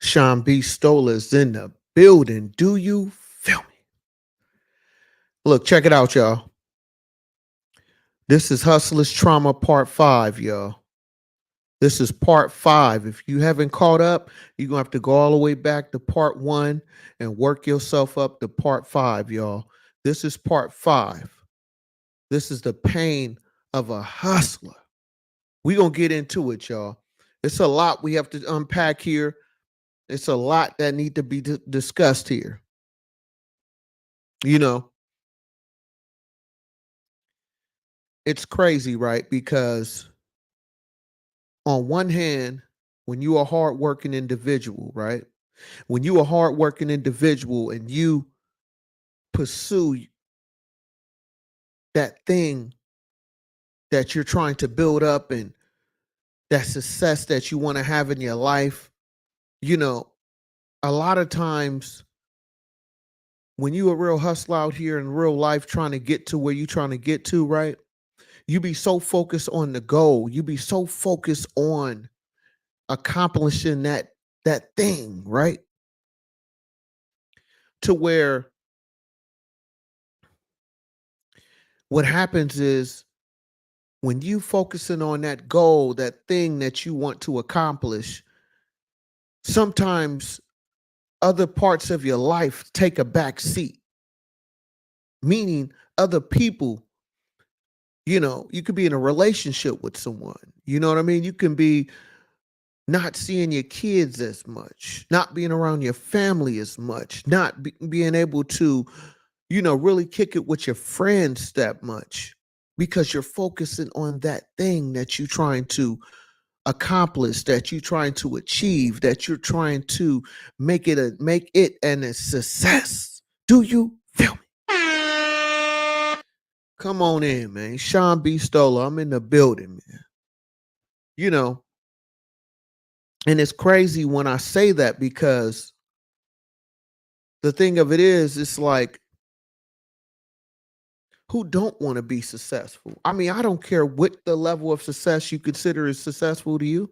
Sean B. Stoller is in the building. Do you feel me? Look, check it out, y'all. This is Hustlers Trauma Part 5, y'all. This is Part 5. If you haven't caught up, you're going to have to go all the way back to Part 1 and work yourself up to Part 5, y'all. This is Part 5. This is the pain of a hustler. We're going to get into it, y'all. It's a lot we have to unpack here. It's a lot that need to be discussed here. You know, it's crazy, right? Because on one hand, when you are a hardworking individual, right? When you are a hardworking individual and you pursue that thing that you're trying to build up and that success that you want to have in your life, you know, a lot of times when you a real hustler out here in real life trying to get to where you're trying to get to, right? You be so focused on the goal. You be so focused on accomplishing that thing, right? To where what happens is when you focusing on that goal, that thing that you want to accomplish, sometimes other parts of your life take a back seat. Meaning other people, you could be in a relationship with someone. You know what I mean? You can be not seeing your kids as much, not being around your family as much, not being able to, really kick it with your friends that much because you're focusing on that thing that you're trying to accomplish, that you're trying to achieve, that you're trying to make it a success. Do you feel me? Come on in, man. Sean B. Stoller, I'm in the building, man. You know, and it's crazy when I say that because the thing of it is, it's like, who don't want to be successful? I mean, I don't care what the level of success you consider is successful to you,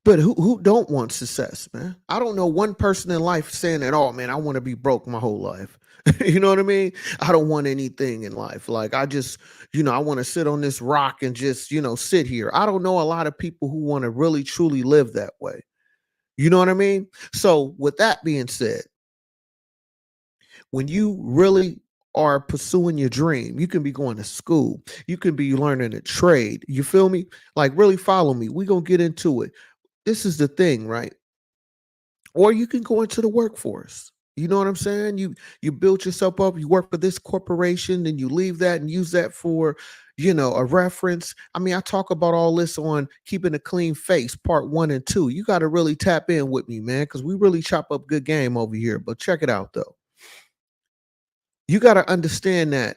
but who don't want success, man? I don't know one person in life saying at all, man, I want to be broke my whole life. You know what I mean? I don't want anything in life. Like I just, I want to sit on this rock and just, sit here. I don't know a lot of people who want to really truly live that way. You know what I mean? So with that being said, when you really are pursuing your dream, you can be going to school, you can be learning a trade. You feel me? Like really follow me. We're gonna get into it. This is the thing, right? Or you can go into the workforce. You know what I'm saying? You build yourself up, you work for this corporation, and you leave that and use that for, a reference. I mean, I talk about all this on keeping a clean face, part 1 and 2. You got to really tap in with me, man, because we really chop up good game over here. But check it out though. You got to understand that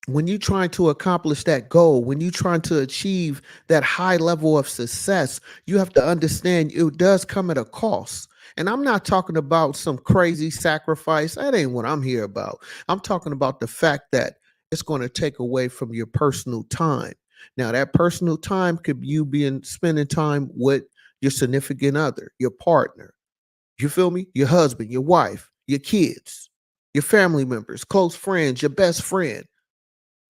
when you're trying to accomplish that goal, when you're trying to achieve that high level of success, you have to understand it does come at a cost. And I'm not talking about some crazy sacrifice. That ain't what I'm here about. I'm talking about the fact that it's going to take away from your personal time. Now, that personal time could you being spending time with your significant other, your partner. You feel me? Your husband, your wife, your kids, your family members, close friends, your best friend,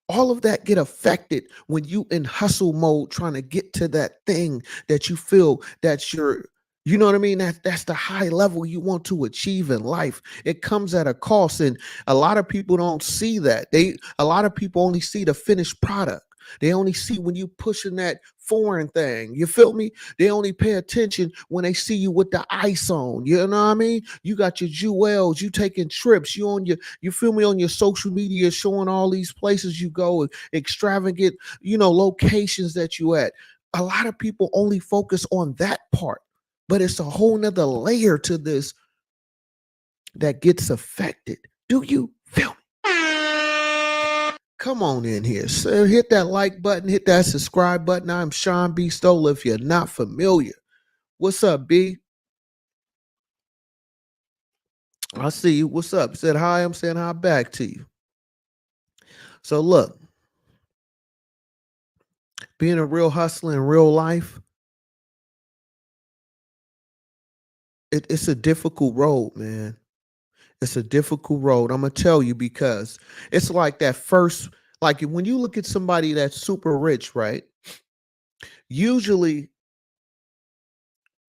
all of that get affected when you in hustle mode trying to get to that thing that you feel that's your, you know what I mean, that's the high level you want to achieve in life. It comes at a cost, and a lot of people don't see that. A lot of people only see the finished product. They only see when you pushing that foreign thing. You feel me? They only pay attention when they see you with the ice on. You know what I mean? You got your jewels, you taking trips, you feel me, on your social media showing all these places you go, extravagant, locations that you at. A lot of people only focus on that part, but it's a whole nother layer to this that gets affected. Do you feel me? Come on in here. So hit that like button, hit that subscribe button. I'm Sean B. Stoller. If you're not familiar, what's up, B? I see you. What's up? Said hi. I'm saying hi back to you. So look, Being a real hustler in real life, it's a difficult road, man. It's a difficult road. I'm gonna tell you because it's like that first, like when you look at somebody that's super rich, right? Usually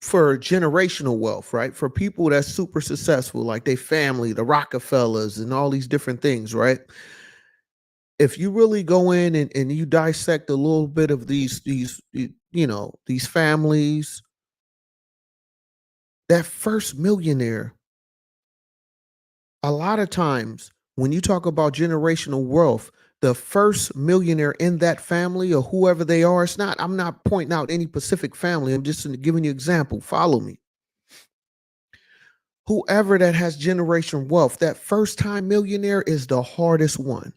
for generational wealth, right? For people that's super successful, like they family, the Rockefellers, and all these different things, right? If you really go in and you dissect a little bit of these families, that first millionaire, a lot of times when you talk about generational wealth, the first millionaire in that family or whoever they are, I'm not pointing out any specific family. I'm just giving you an example. Follow me. Whoever that has generation wealth, that first time millionaire is the hardest one.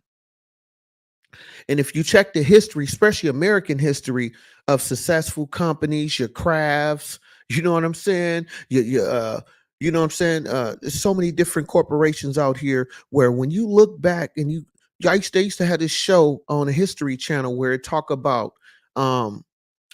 And if you check the history, especially American history of successful companies, your crafts, you know what I'm saying? You know what I'm saying? There's so many different corporations out here where when you look back and they used to have this show on a history channel where it talk about um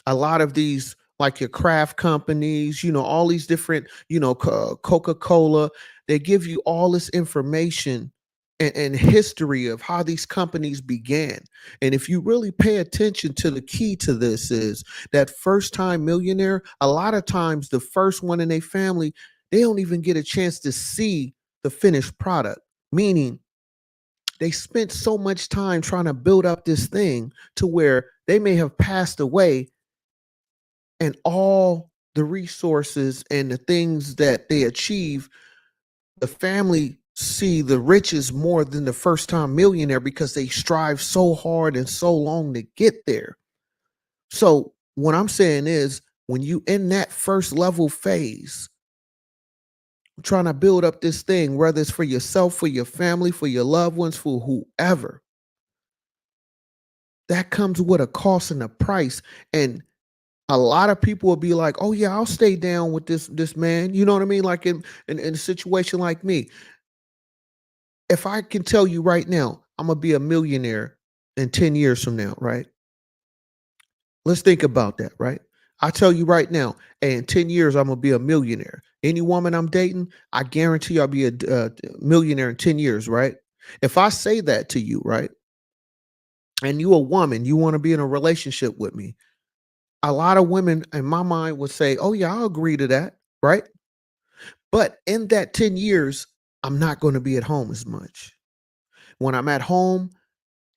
a lot of these like your craft companies, all these different, Coca-Cola, they give you all this information and history of how these companies began. And if you really pay attention to the key to this is that first time millionaire, a lot of times the first one in a family, they don't even get a chance to see the finished product. Meaning they spent so much time trying to build up this thing to where they may have passed away and all the resources and the things that they achieve, the family see the riches more than the first time millionaire because they strive so hard and so long to get there. So what I'm saying is when you in that first level phase, trying to build up this thing, whether it's for yourself, for your family, for your loved ones, for whoever, that comes with a cost and a price. And a lot of people will be like, "Oh yeah, I'll stay down with this man." You know what I mean? Like in a situation like me, if I can tell you right now, I'm gonna be a millionaire in 10 years from now, right? Let's think about that, right? I tell you right now, hey, in 10 years, I'm gonna be a millionaire. Any woman I'm dating, I guarantee I'll be a millionaire in 10 years, right? If I say that to you, right, and you a woman, you want to be in a relationship with me, a lot of women in my mind would say, "Oh yeah, I'll agree to that," right? But in that 10 years, I'm not going to be at home as much. When I'm at home,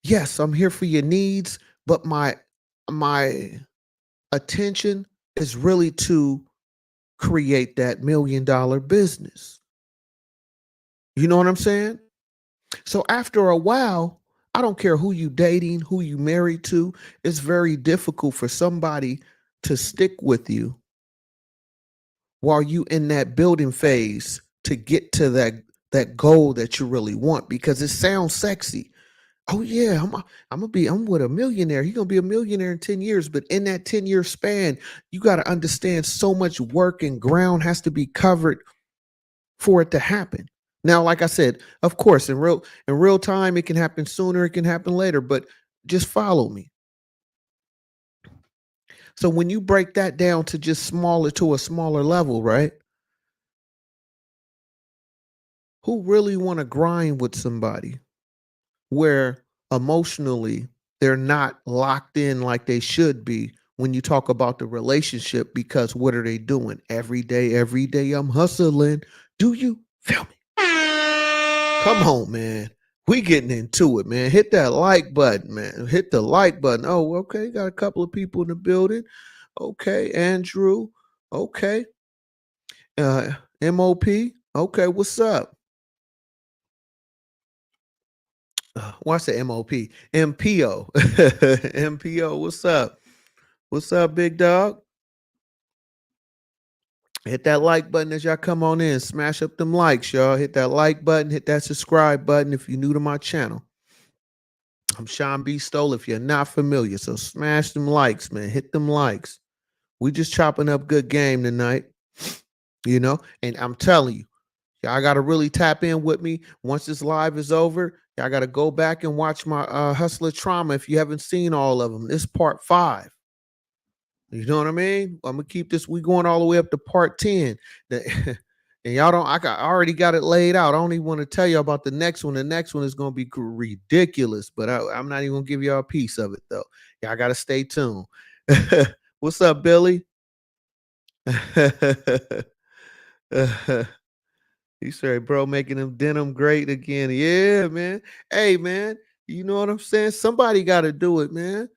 yes, I'm here for your needs, but my attention is really to create that $1 million business. You know what I'm saying? So after a while, I don't care who you dating, who you married to, it's very difficult for somebody to stick with you while you in that building phase to get to that goal that you really want because it sounds sexy. Oh yeah, I'm with a millionaire. He's gonna be a millionaire in 10 years. But in that 10-year span, you got to understand so much work and ground has to be covered for it to happen. Now, like I said, of course, in real time, it can happen sooner, it can happen later, but just follow me. So when you break that down to just smaller to a smaller level, right? Who really want to grind with somebody where emotionally they're not locked in like they should be when you talk about the relationship because what are they doing every day I'm hustling. Do you feel me? Come on, man. We getting into it, man. Hit that like button, man. Hit the like button. Oh, okay. Got a couple of people in the building. Okay, Andrew. Okay. MOP. Okay, what's up? Watch the MOP. MPO. MPO, what's up? What's up, big dog? Hit that like button as y'all come on in. Smash up them likes, y'all. Hit that like button. Hit that subscribe button if you're new to my channel. I'm Sean B. Stoll if you're not familiar. So smash them likes, man. Hit them likes. We just chopping up good game tonight, and I'm telling you, y'all got to really tap in with me. Once this live is over, y'all got to go back and watch my Hustler Trauma if you haven't seen all of them. This is part 5. You know what I mean? I'm gonna keep this. We going all the way up to part 10. And y'all don't. I already got it laid out. I don't even want to tell you about the next one. The next one is gonna be ridiculous, but I'm not even gonna give y'all a piece of it though. Y'all gotta stay tuned. What's up, Billy? He said, bro, making them denim great again. Yeah, man. Hey, man, you know what I'm saying? Somebody got to do it, man.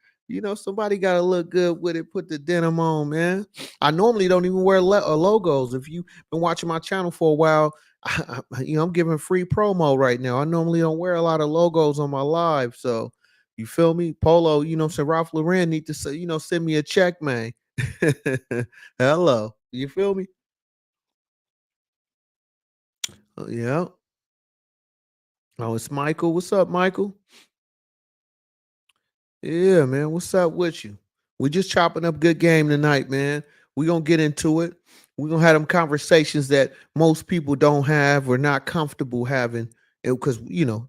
Somebody got to look good with it, put the denim on, man. I normally don't even wear logos. If you've been watching my channel for a while, I'm giving free promo right now. I normally don't wear a lot of logos on my live. So, you feel me? Polo, saying Ralph Lauren need to say, send me a check, man. Hello. You feel me? Yeah. Oh, it's Michael. What's up, Michael? Yeah, man. What's up with you? We just chopping up good game tonight, man. We gonna get into it. We gonna have them conversations that most people don't have or not comfortable having, because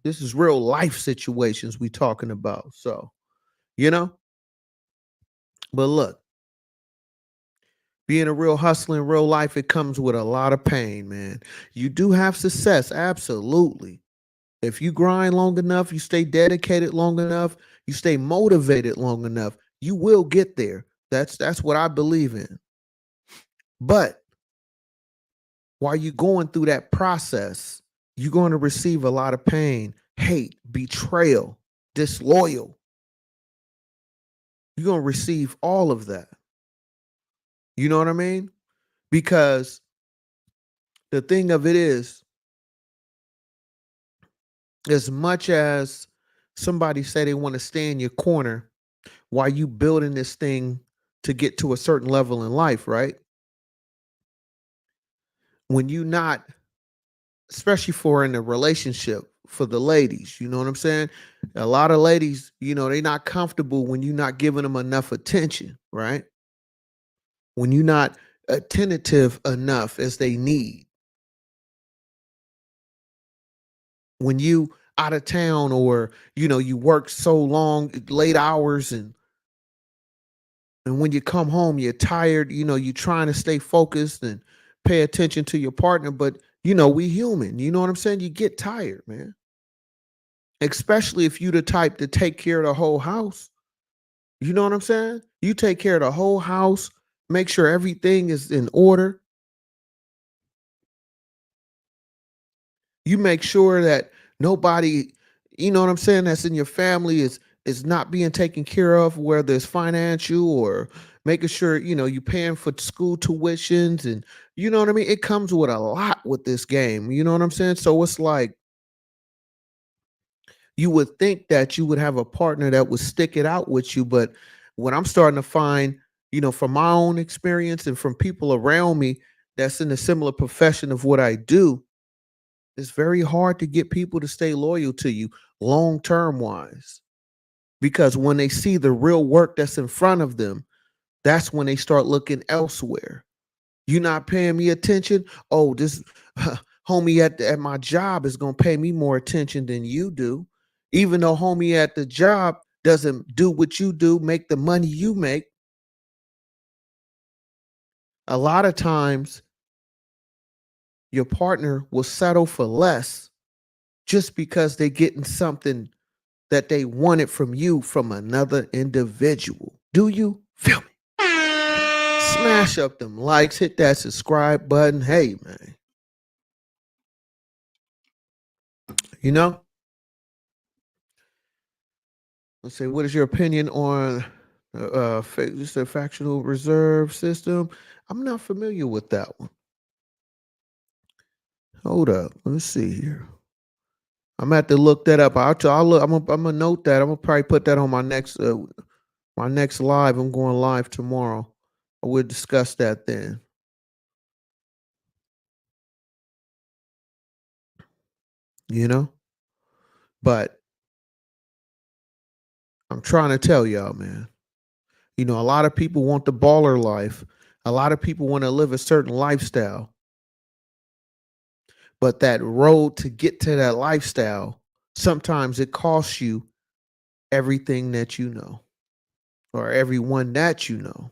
this is real life situations we talking about. So you know, but look, being a real hustler in real life, it comes with a lot of pain, man. You do have success, absolutely. If you grind long enough, you stay dedicated long enough, you stay motivated long enough, you will get there. That's what I believe in. But while you're going through that process, you're going to receive a lot of pain, hate, betrayal, disloyal. You're going to receive all of that. You know what I mean? Because the thing of it is, as much as somebody say they want to stay in your corner while you building this thing to get to a certain level in life, right? When you not, especially for in a relationship, for the ladies, you know what I'm saying? A lot of ladies, they not comfortable when you're not giving them enough attention, right? When you're not attentive enough as they need. When you out of town, or you work so long, late hours, and when you come home, you're tired, you're trying to stay focused and pay attention to your partner, but we human, you know what I'm saying? You get tired, man. Especially if you the type to take care of the whole house. You know what I'm saying? You take care of the whole house, make sure everything is in order. You make sure that nobody, you know what I'm saying, that's in your family is not being taken care of, whether it's financial or making sure, you paying for school tuitions, and you know what I mean? It comes with a lot with this game. You know what I'm saying? So it's like you would think that you would have a partner that would stick it out with you. But what I'm starting to find, from my own experience and from people around me that's in a similar profession of what I do, it's very hard to get people to stay loyal to you long term wise. Because when they see the real work that's in front of them, that's when they start looking elsewhere. You're not paying me attention. Oh, this homie at my job is going to pay me more attention than you do. Even though homie at the job doesn't do what you do, make the money you make. A lot of times your partner will settle for less just because they're getting something that they wanted from you from another individual. Do you feel me? Smash up them likes, hit that subscribe button. Hey, man, you know, let's say, what is your opinion on just a fractional reserve system? I'm not familiar with that one. Hold up, let's see here. I'm gonna have to look that up. I'll look. I'm gonna note that. I'm gonna probably put that on my next live. I'm going live tomorrow. We'll discuss that then. You know, but I'm trying to tell y'all, man. A lot of people want the baller life. A lot of people want to live a certain lifestyle. But that road to get to that lifestyle, sometimes it costs you everything that you know, or everyone that you know.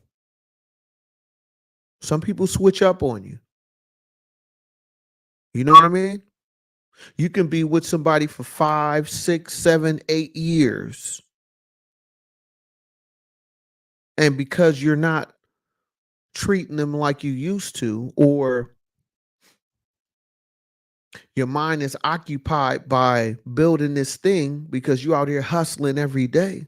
Some people switch up on you. You know what I mean? You can be with somebody for 5, 6, 7, 8 years. And because you're not treating them like you used to, or your mind is occupied by building this thing because you out here hustling every day,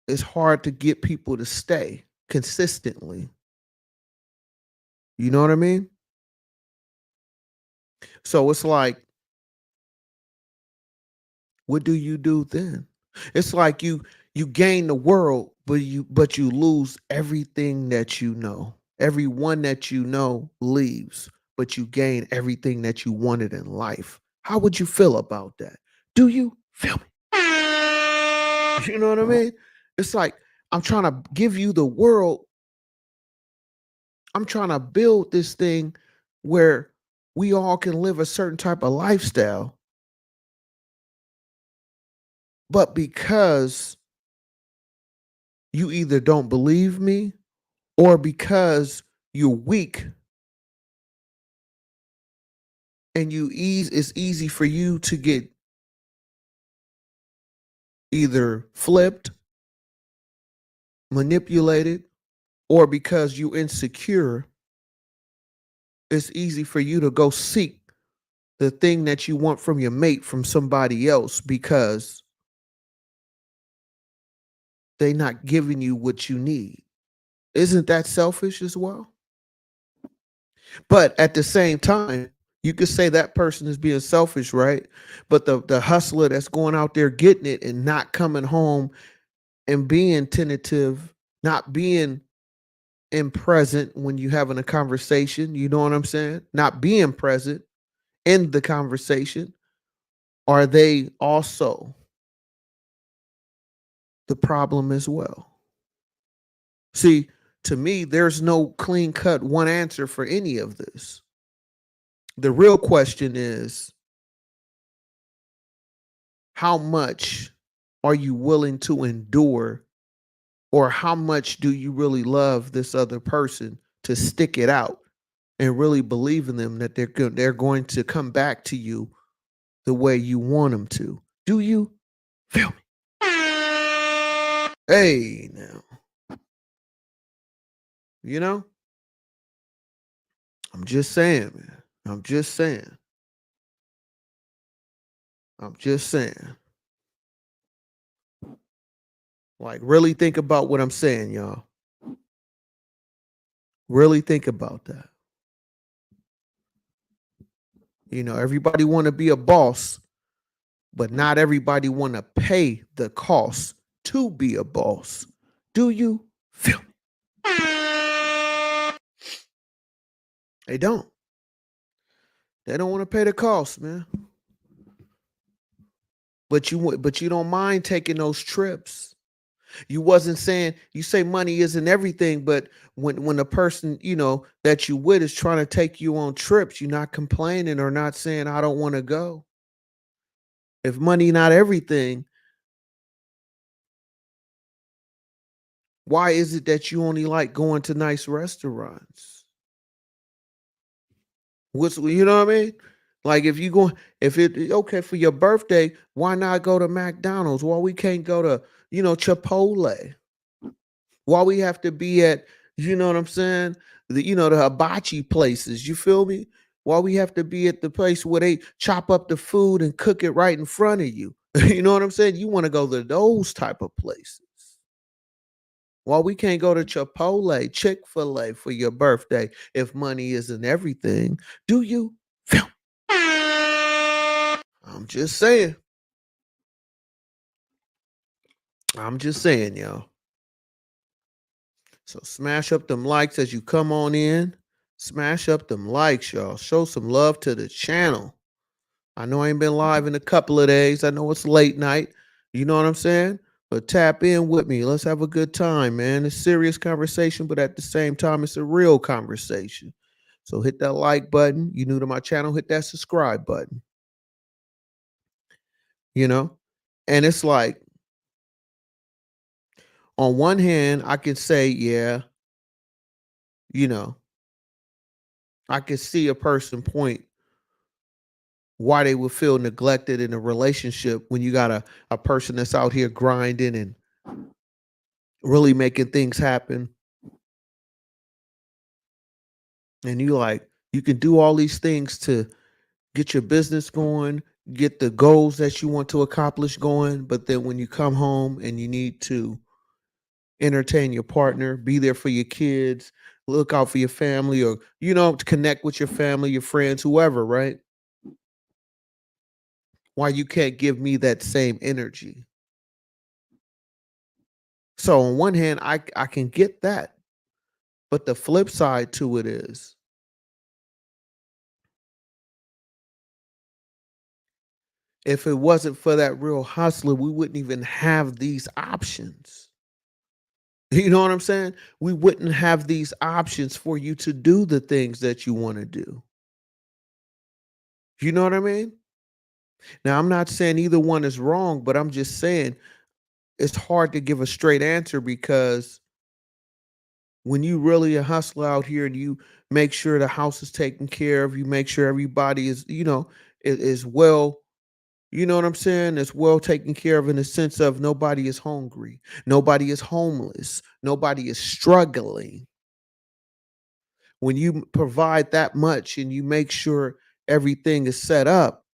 it's hard to get people to stay consistently. You know what I mean? So it's like, what do you do then? It's like you gain the world, but you lose everything that you know. Everyone that you know leaves, but you gain everything that you wanted in life. How would you feel about that? Do you feel me? You know what I mean? It's like I'm trying to give you the world. I'm trying to build this thing where we all can live a certain type of lifestyle, but because you either don't believe me or because you're weak and it's easy for you to get either flipped, manipulated, or because you're insecure, it's easy for you to go seek the thing that you want from your mate from somebody else because they're not giving you what you need. Isn't that selfish as well? But at the same time, you could say that person is being selfish, right? But the hustler that's going out there getting it and not coming home and being tentative, not being in present when you having a conversation, you know what I'm saying? Not being present in the conversation, are they also the problem as well? See, to me, there's no clean cut one answer for any of this. The real question is, how much are you willing to endure, or how much do you really love this other person to stick it out and really believe in them that they're going to come back to you the way you want them to? Do you feel me? Hey, now, you know, I'm just saying, man. I'm just saying. I'm just saying. Like, really think about what I'm saying, y'all. Really think about that. You know, everybody want to be a boss, but not everybody want to pay the cost to be a boss. Do you feel me? They don't. They don't want to pay the cost, man. But you don't mind taking those trips. You wasn't saying, you say money isn't everything, but when the person, you know, that you with is trying to take you on trips, you're not complaining or not saying I don't want to go. If money not everything, why is it that you only like going to nice restaurants? What's, you know what I mean? Like, if you go, if it okay for your birthday, why not go to McDonald's? Why we can't go to, Chipotle? Why we have to be at, you know what I'm saying? The hibachi places. You feel me? Why we have to be at the place where they chop up the food and cook it right in front of you? You know what I'm saying? You want to go to those type of places. Why we can't go to Chipotle, Chick-fil-A for your birthday if money isn't everything? Do you feel? I'm just saying. I'm just saying, y'all. So smash up them likes as you come on in. Smash up them likes, y'all. Show some love to the channel. I know I ain't been live in a couple of days. I know it's late night. You know what I'm saying? But tap in with me. Let's have a good time, man. It's serious conversation, but at the same time, it's a real conversation. So hit that like button. You new to my channel, hit that subscribe button. You know? And it's like, On one hand, I can say, yeah, you know, I can see a person point why they would feel neglected in a relationship when you got a person that's out here grinding and really making things happen. And you can do all these things to get your business going, get the goals that you want to accomplish going. But then when you come home and you need to entertain your partner, be there for your kids, look out for your family, or, to connect with your family, your friends, whoever, right? Why you can't give me that same energy? So on one hand, I can get that. But the flip side to it is, if it wasn't for that real hustler, we wouldn't even have these options. You know what I'm saying? We wouldn't have these options for you to do the things that you want to do. You know what I mean? Now, I'm not saying either one is wrong, but I'm just saying it's hard to give a straight answer because when you really a hustler out here and you make sure the house is taken care of, you make sure everybody is, is well. You know what I'm saying? It's well taken care of in the sense of nobody is hungry, nobody is homeless, nobody is struggling. When you provide that much and you make sure everything is set up,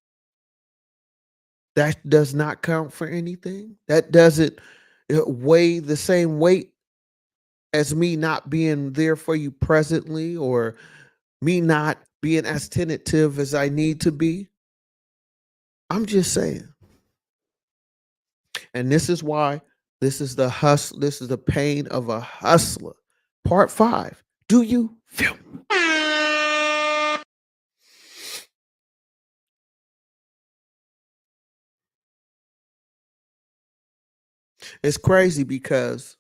that does not count for anything. That doesn't weigh the same weight as me not being there for you presently, or me not being as tentative as I need to be. I'm just saying. And this is why this is the pain of a hustler. Part 5. Do you feel me? It's crazy because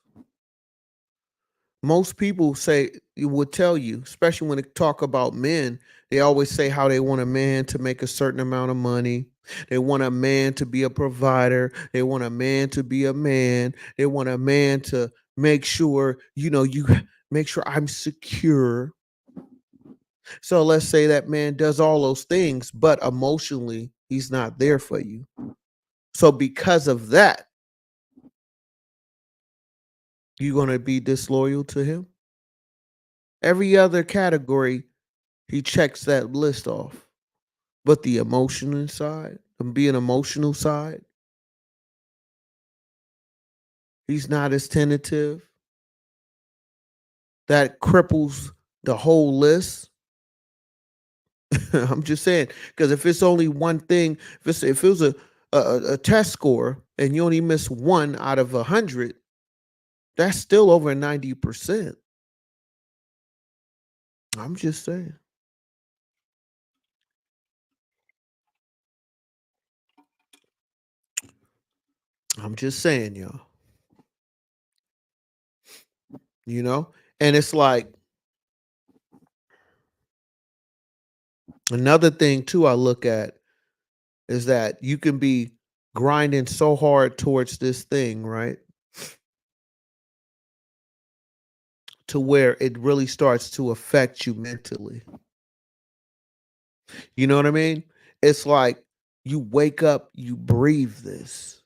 most people say would tell you, especially when they talk about men, they always say how they want a man to make a certain amount of money. They want a man to be a provider. They want a man to be a man. They want a man to make sure, you make sure I'm secure. So let's say that man does all those things, but emotionally, he's not there for you. So because of that, you're going to be disloyal to him. Every other category, he checks that list off. But the emotional side, and being emotional side, he's not as tentative. That cripples the whole list. I'm just saying, because if it's only one thing, if it was a test score and you only miss one out of 100, that's still over 90%. I'm just saying. I'm just saying, y'all. You know, and it's like another thing too. I look at is that you can be grinding so hard towards this thing, right? To where it really starts to affect you mentally. You know what I mean? It's like you wake up, you breathe this.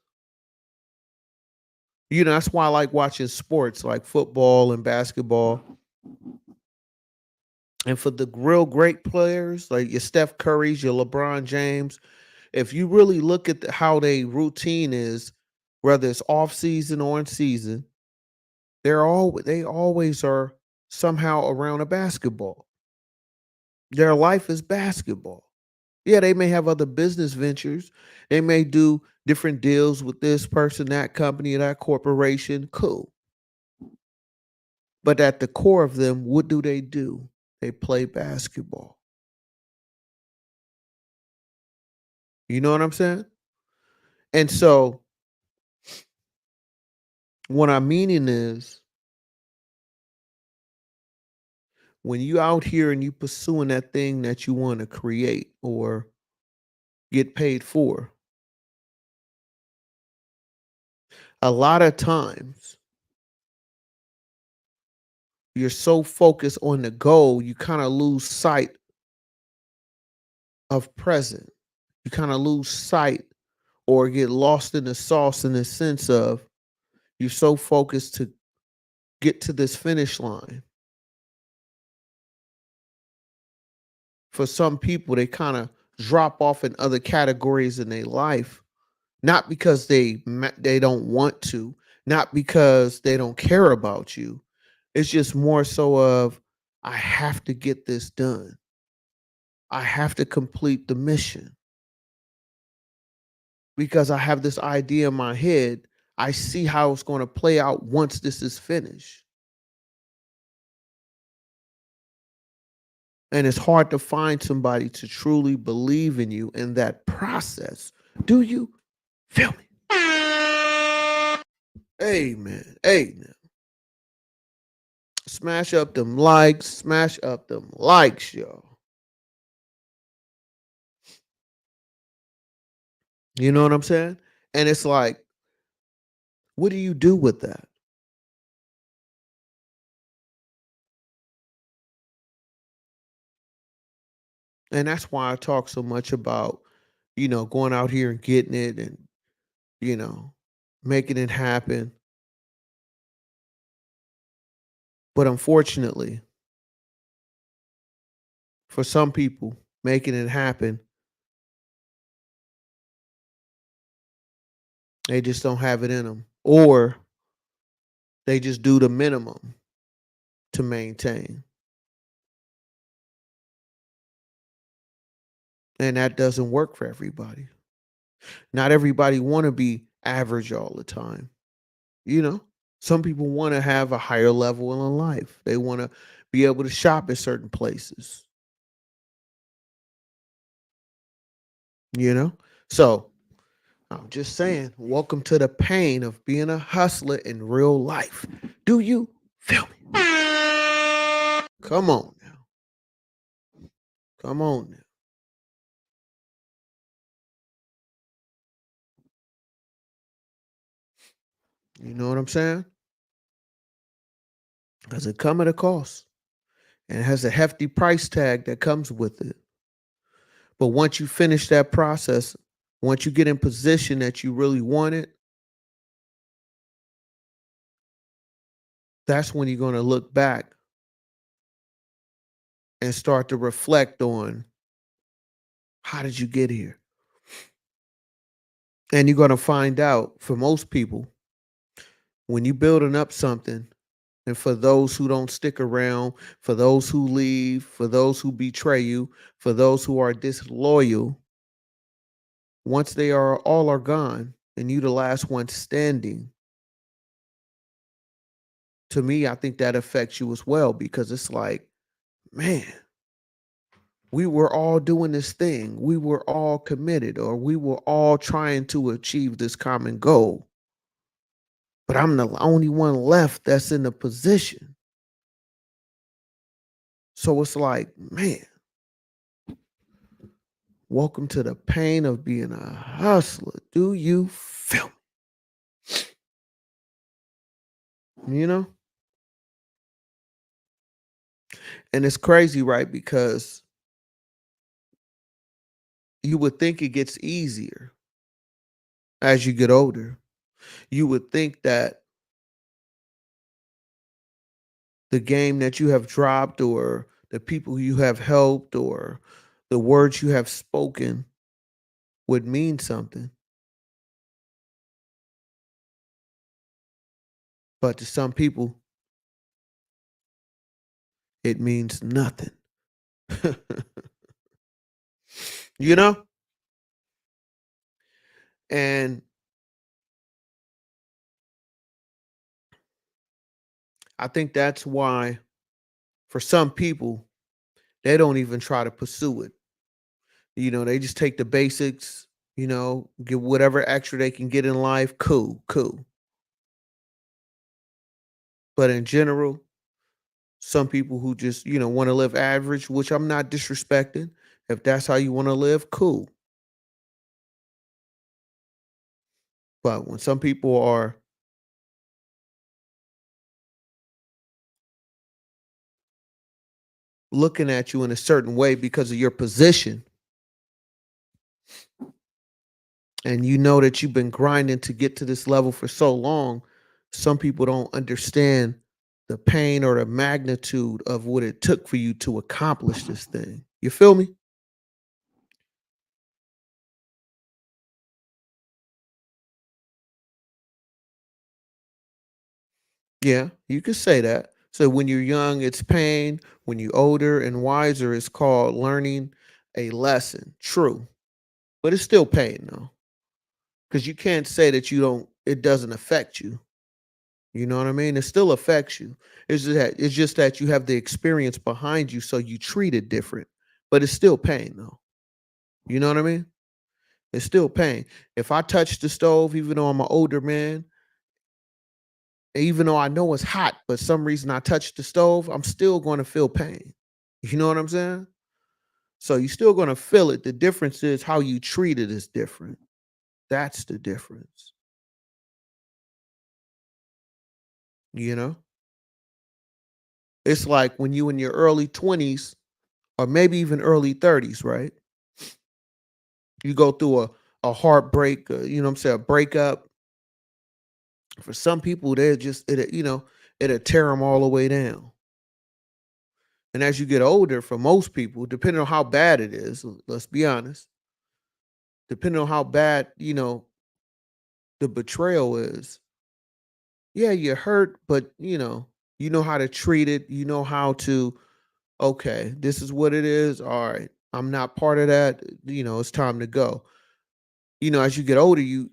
That's why I like watching sports like football and basketball. And for the real great players, like your Steph Curry's, your LeBron James, if you really look at how they routine is, whether it's off season or in season, they always are somehow around a basketball. Their life is basketball. Yeah, they may have other business ventures. They may do different deals with this person, that company, that corporation. Cool. But at the core of them, what do? They play basketball. You know what I'm saying? And so what I'm meaning is when you out here and you pursuing that thing that you want to create or get paid for, a lot of times You're so focused on the goal, you kind of lose sight of present. You kind of lose sight or get lost in the sauce in the sense of you're so focused to get to this finish line. For some people, they kind of drop off in other categories in their life, not because they don't want to, not because they don't care about you. It's just more so of I have to get this done. I have to complete the mission because I have this idea in my head. I see how it's going to play out once this is finished. And it's hard to find somebody to truly believe in you in that process. Do you feel me? Amen. Amen. Smash up them likes. Smash up them likes, y'all. You know what I'm saying? And it's like, what do you do with that? And that's why I talk so much about, going out here and getting it and, you know, making it happen. But unfortunately, for some people, making it happen, they just don't have it in them. Or they just do the minimum to maintain. And that doesn't work for everybody. Not everybody want to be average all the time. You know, some people want to have a higher level in life. They want to be able to shop at certain places, you know? So I'm just saying, welcome to the pain of being a hustler in real life. Do you feel me? Come on now. Come on now. You know what I'm saying? Because it come at a cost and it has a hefty price tag that comes with it. But once you finish that process, once you get in position that you really want it, that's when you're going to look back and start to reflect on how did you get here? And you're going to find out for most people, when you building up something, and for those who don't stick around, for those who leave, for those who betray you, for those who are disloyal, once they are all are gone and you the last one standing, to me, I think that affects you as well because it's like, man, we were all doing this thing. We were all committed or we were all trying to achieve this common goal. But I'm the only one left that's in the position. So it's like, man, welcome to the pain of being a hustler. Do you feel me? You know? And it's crazy, right? Because you would think it gets easier as you get older. You would think that the game that you have dropped or the people you have helped or the words you have spoken would mean something. But to some people, it means nothing. you know? And I think that's why, for some people, they don't even try to pursue it. They just take the basics, get whatever extra they can get in life. Cool, cool. But in general, some people who just, want to live average, which I'm not disrespecting. If that's how you want to live, cool. But when some people are looking at you in a certain way because of your position, and you know that you've been grinding to get to this level for so long. Some people don't understand the pain or the magnitude of what it took for you to accomplish this thing. You feel me? Yeah, you could say that. So when you're young, it's pain. When you're older and wiser, it's called learning a lesson. True. But it's still pain though. Because you can't say that it doesn't affect you. You know what I mean? It still affects you. It's just that you have the experience behind you, so you treat it different. But it's still pain though. You know what I mean? It's still pain. If I touch the stove, even though I'm an older man, even though I know it's hot, but some reason I touch the stove, I'm still going to feel pain. You know what I'm saying? So you're still going to feel it. The difference is how you treat it is different. That's the difference. You know? It's like when you in your early 20s or maybe even early 30s, right? You go through a heartbreak, you know what I'm saying, a breakup. For some people, they're just it'll tear them all the way down. And as you get older, for most people, depending on how bad it is, let's be honest, depending on how bad, the betrayal is, yeah, you're hurt, but you know how to treat it. You know how to, okay, this is what it is. All right. I'm not part of that. It's time to go. As you get older, you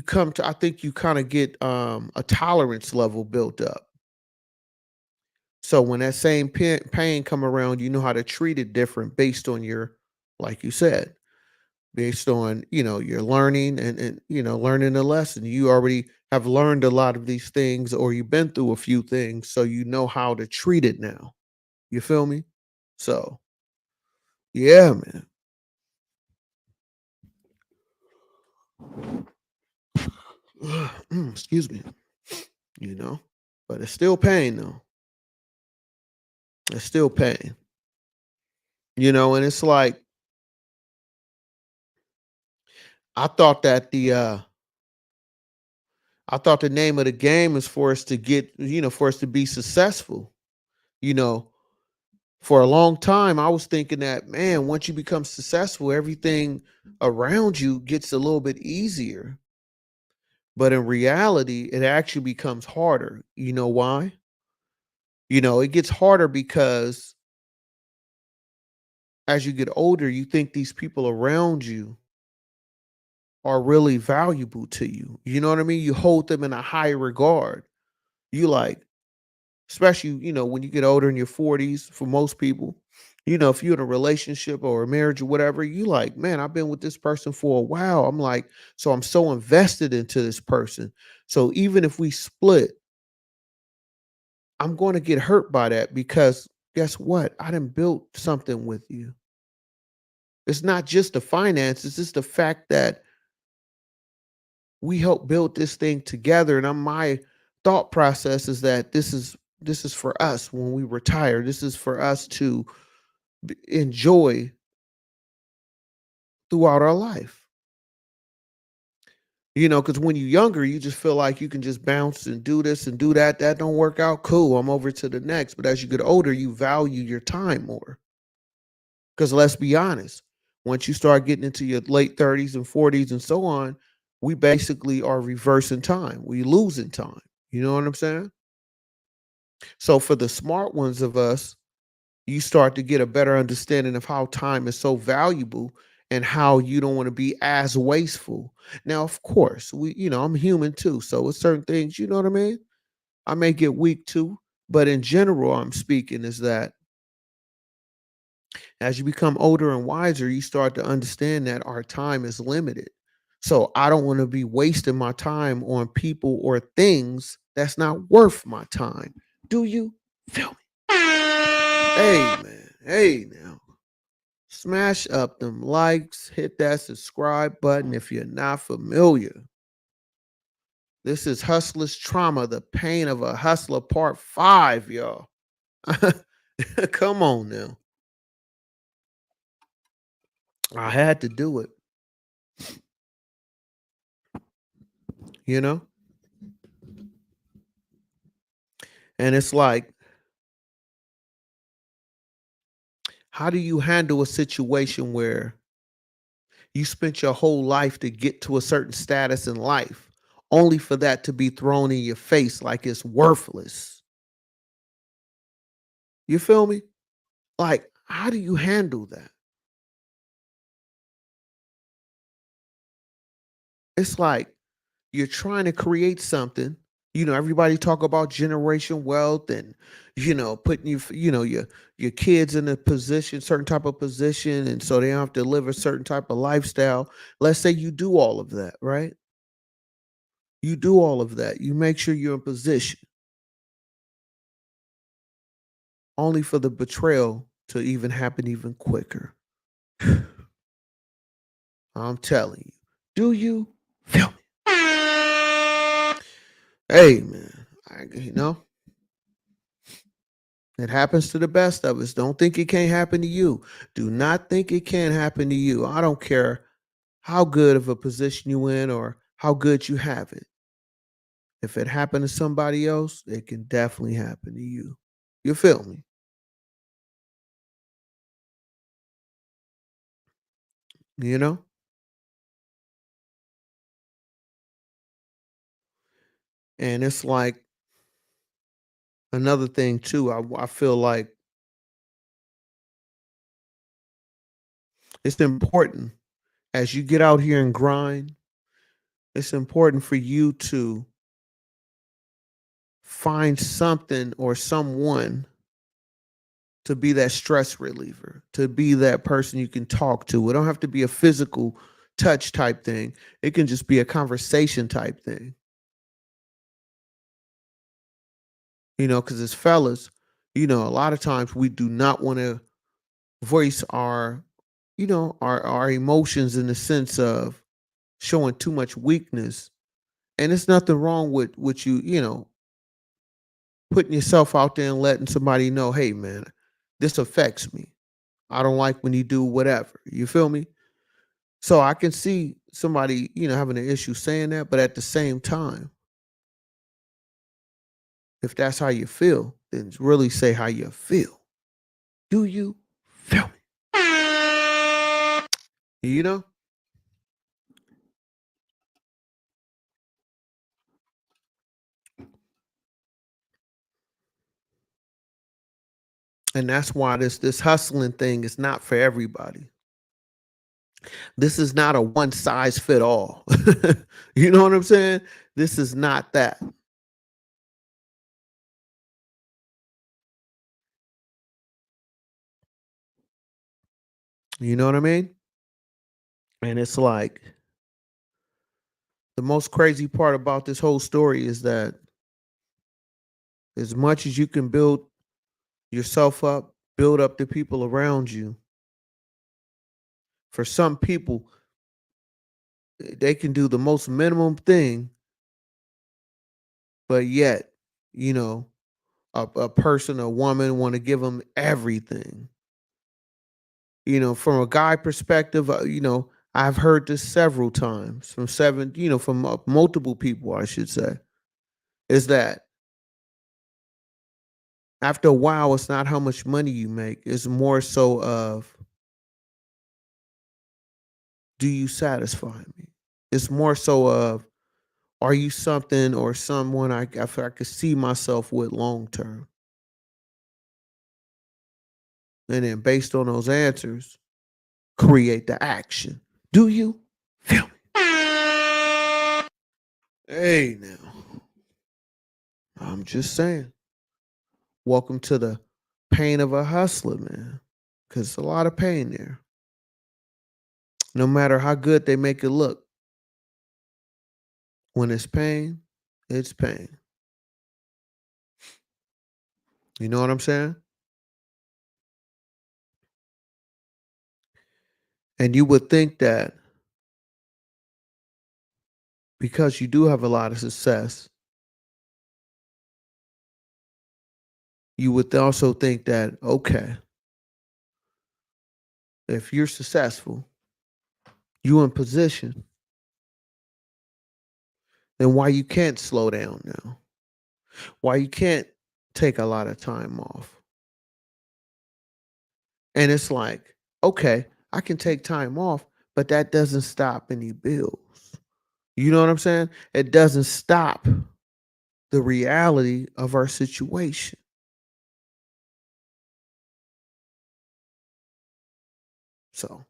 come to I think you kind of get a tolerance level built up. So when that same pain come around, you know how to treat it different based on your, like you said, based on your learning and learning a lesson. You already have learned a lot of these things, or you've been through a few things, so you know how to treat it now. You feel me? So yeah, man. Excuse me. You know, but it's still pain though. It's still pain. And it's like I thought that I thought the name of the game is for us to get, for us to be successful. You know, for a long time, I was thinking that, man, once you become successful, everything around you gets a little bit easier. But in reality, it actually becomes harder. You know why? It gets harder because as you get older, you think these people around you are really valuable to you. You know what I mean? You hold them in a high regard. You like, especially, when you get older in your 40s, for most people, if you're in a relationship or a marriage or whatever, you like, man, I've been with this person for a while. I'm like, so I'm so invested into this person. So even if we split, I'm going to get hurt by that because guess what? I didn't build something with you. It's not just the finances, it's the fact that we helped build this thing together. And my thought process is that this is for us when we retire. This is for us to enjoy throughout our life. Because when you're younger, you just feel like you can just bounce and do this and do that. That don't work out. Cool. I'm over to the next. But as you get older, you value your time more. Because let's be honest, once you start getting into your late 30s and 40s and so on, we basically are reversing time. We losing time. You know what I'm saying? So for the smart ones of us, you start to get a better understanding of how time is so valuable and how you don't want to be as wasteful. Now, of course, I'm human too. So with certain things, you know what I mean? I may get weak too. But in general, I'm speaking is that as you become older and wiser, you start to understand that our time is limited. So I don't want to be wasting my time on people or things that's not worth my time. Do you feel me? Hey, man. Hey, now. Smash up them likes, hit that subscribe button if you're not familiar. This is Hustler's Trauma, the pain of a hustler, part 5, y'all. Come on now. I had to do it, you know? And it's like, how do you handle a situation where you spent your whole life to get to a certain status in life, only for that to be thrown in your face like it's worthless? You feel me? Like, how do you handle that? It's like you're trying to create something. Everybody talk about generation wealth and putting your kids in a position, certain type of position, and so they don't have to live a certain type of lifestyle. Let's say you do all of that, right? You do all of that. You make sure you're in position, only for the betrayal to even happen even quicker. I'm telling you. Do you feel me? Hey man, it happens to the best of us. Don't think it can't happen to you. Do not think it can't happen to you. I don't care how good of a position you in or how good you have it. If it happened to somebody else, it can definitely happen to you. You feel me? You know? And it's like another thing too. I feel like it's important as you get out here and grind, it's important for you to find something or someone to be that stress reliever, to be that person you can talk to. It don't have to be a physical touch type thing. It can just be a conversation type thing. Because as fellas, a lot of times we do not want to voice our emotions in the sense of showing too much weakness. And it's nothing wrong with you putting yourself out there and letting somebody know, hey man, this affects me. I don't like when you do whatever. You feel me? So I can see somebody, having an issue saying that, but at the same time, if that's how you feel, then really say how you feel. Do you feel me? And that's why this hustling thing is not for everybody. This is not a one size fit all. You know what I'm saying? This is not that. You know what I mean? And it's like the most crazy part about this whole story is that as much as you can build yourself up, build up the people around you, for some people, they can do the most minimum thing, but yet, you know, a person, a woman want to give them everything. From a guy perspective, I've heard this several times from multiple people, I should say, is that after a while, it's not how much money you make. It's more so of, do you satisfy me? It's more so of, are you something or someone I feel I could see myself with long term? And then based on those answers, create the action. Do you feel me? Hey now. I'm just saying. Welcome to the pain of a hustler, man. Cause it's a lot of pain there. No matter how good they make it look. When it's pain, it's pain. You know what I'm saying? And you would think that because you do have a lot of success, you would also think that, okay, if you're successful, you in position, then why you can't slow down now? Why you can't take a lot of time off? And it's like, okay, I can take time off, but that doesn't stop any bills. You know what I'm saying? It doesn't stop the reality of our situation. So,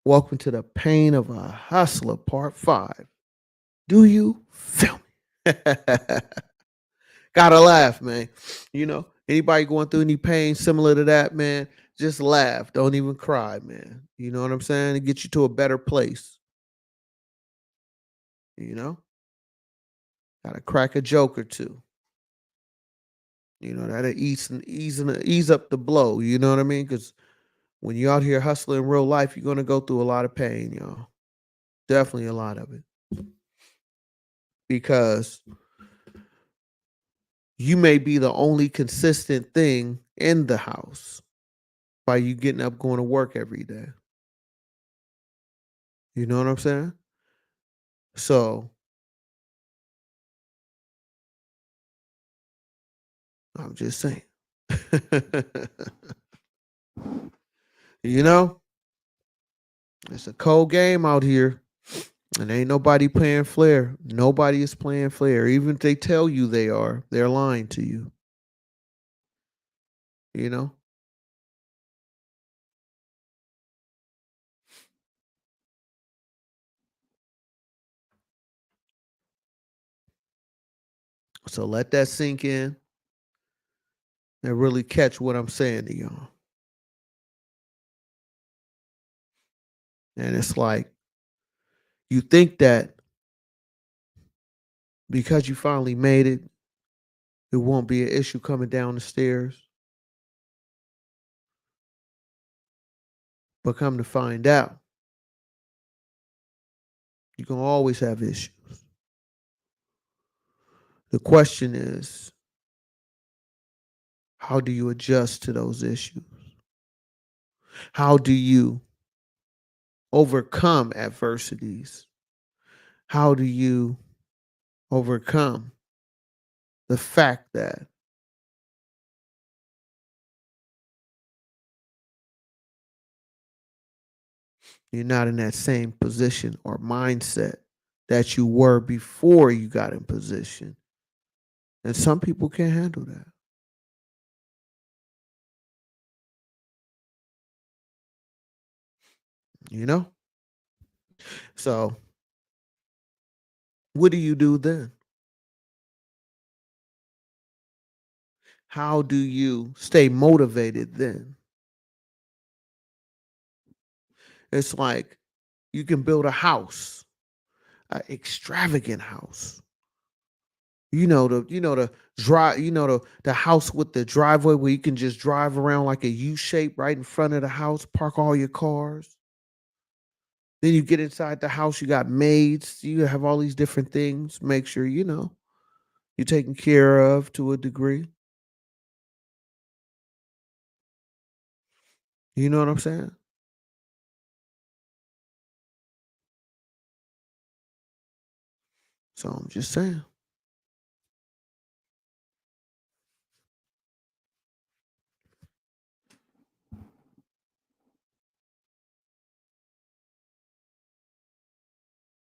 welcome to the pain of a hustler, part 5. Do you feel me? Gotta laugh, man. Anybody going through any pain similar to that, man, just laugh. Don't even cry, man. You know what I'm saying? To get you to a better place. You know, gotta crack a joke or two. That'll ease up the blow. You know what I mean? Because when you're out here hustling in real life, you're gonna go through a lot of pain, y'all. Definitely a lot of it. Because you may be the only consistent thing in the house by you getting up going to work every day. You know what I'm saying? So I'm just saying. you know, it's a cold game out here. And ain't nobody playing fair. Nobody is playing fair. Even if they tell you they are, they're lying to you. You know? So let that sink in and really catch what I'm saying to y'all. And it's like, you think that because you finally made it, it won't be an issue coming down the stairs. But come to find out, you're going to always have issues. The question is, how do you adjust to those issues? How do you overcome adversities? How do you overcome the fact that you're not in that same position or mindset that you were before you got in position? And some people can't handle that. You know? So, what do you do then? How do you stay motivated then? It's like you can build a house, an extravagant house. The drive, the house with the driveway where you can just drive around like a U shape right in front of the house, park all your cars. Then you get inside the house, you got maids, you have all these different things. Make sure you're taken care of to a degree. You know what I'm saying? So I'm just saying.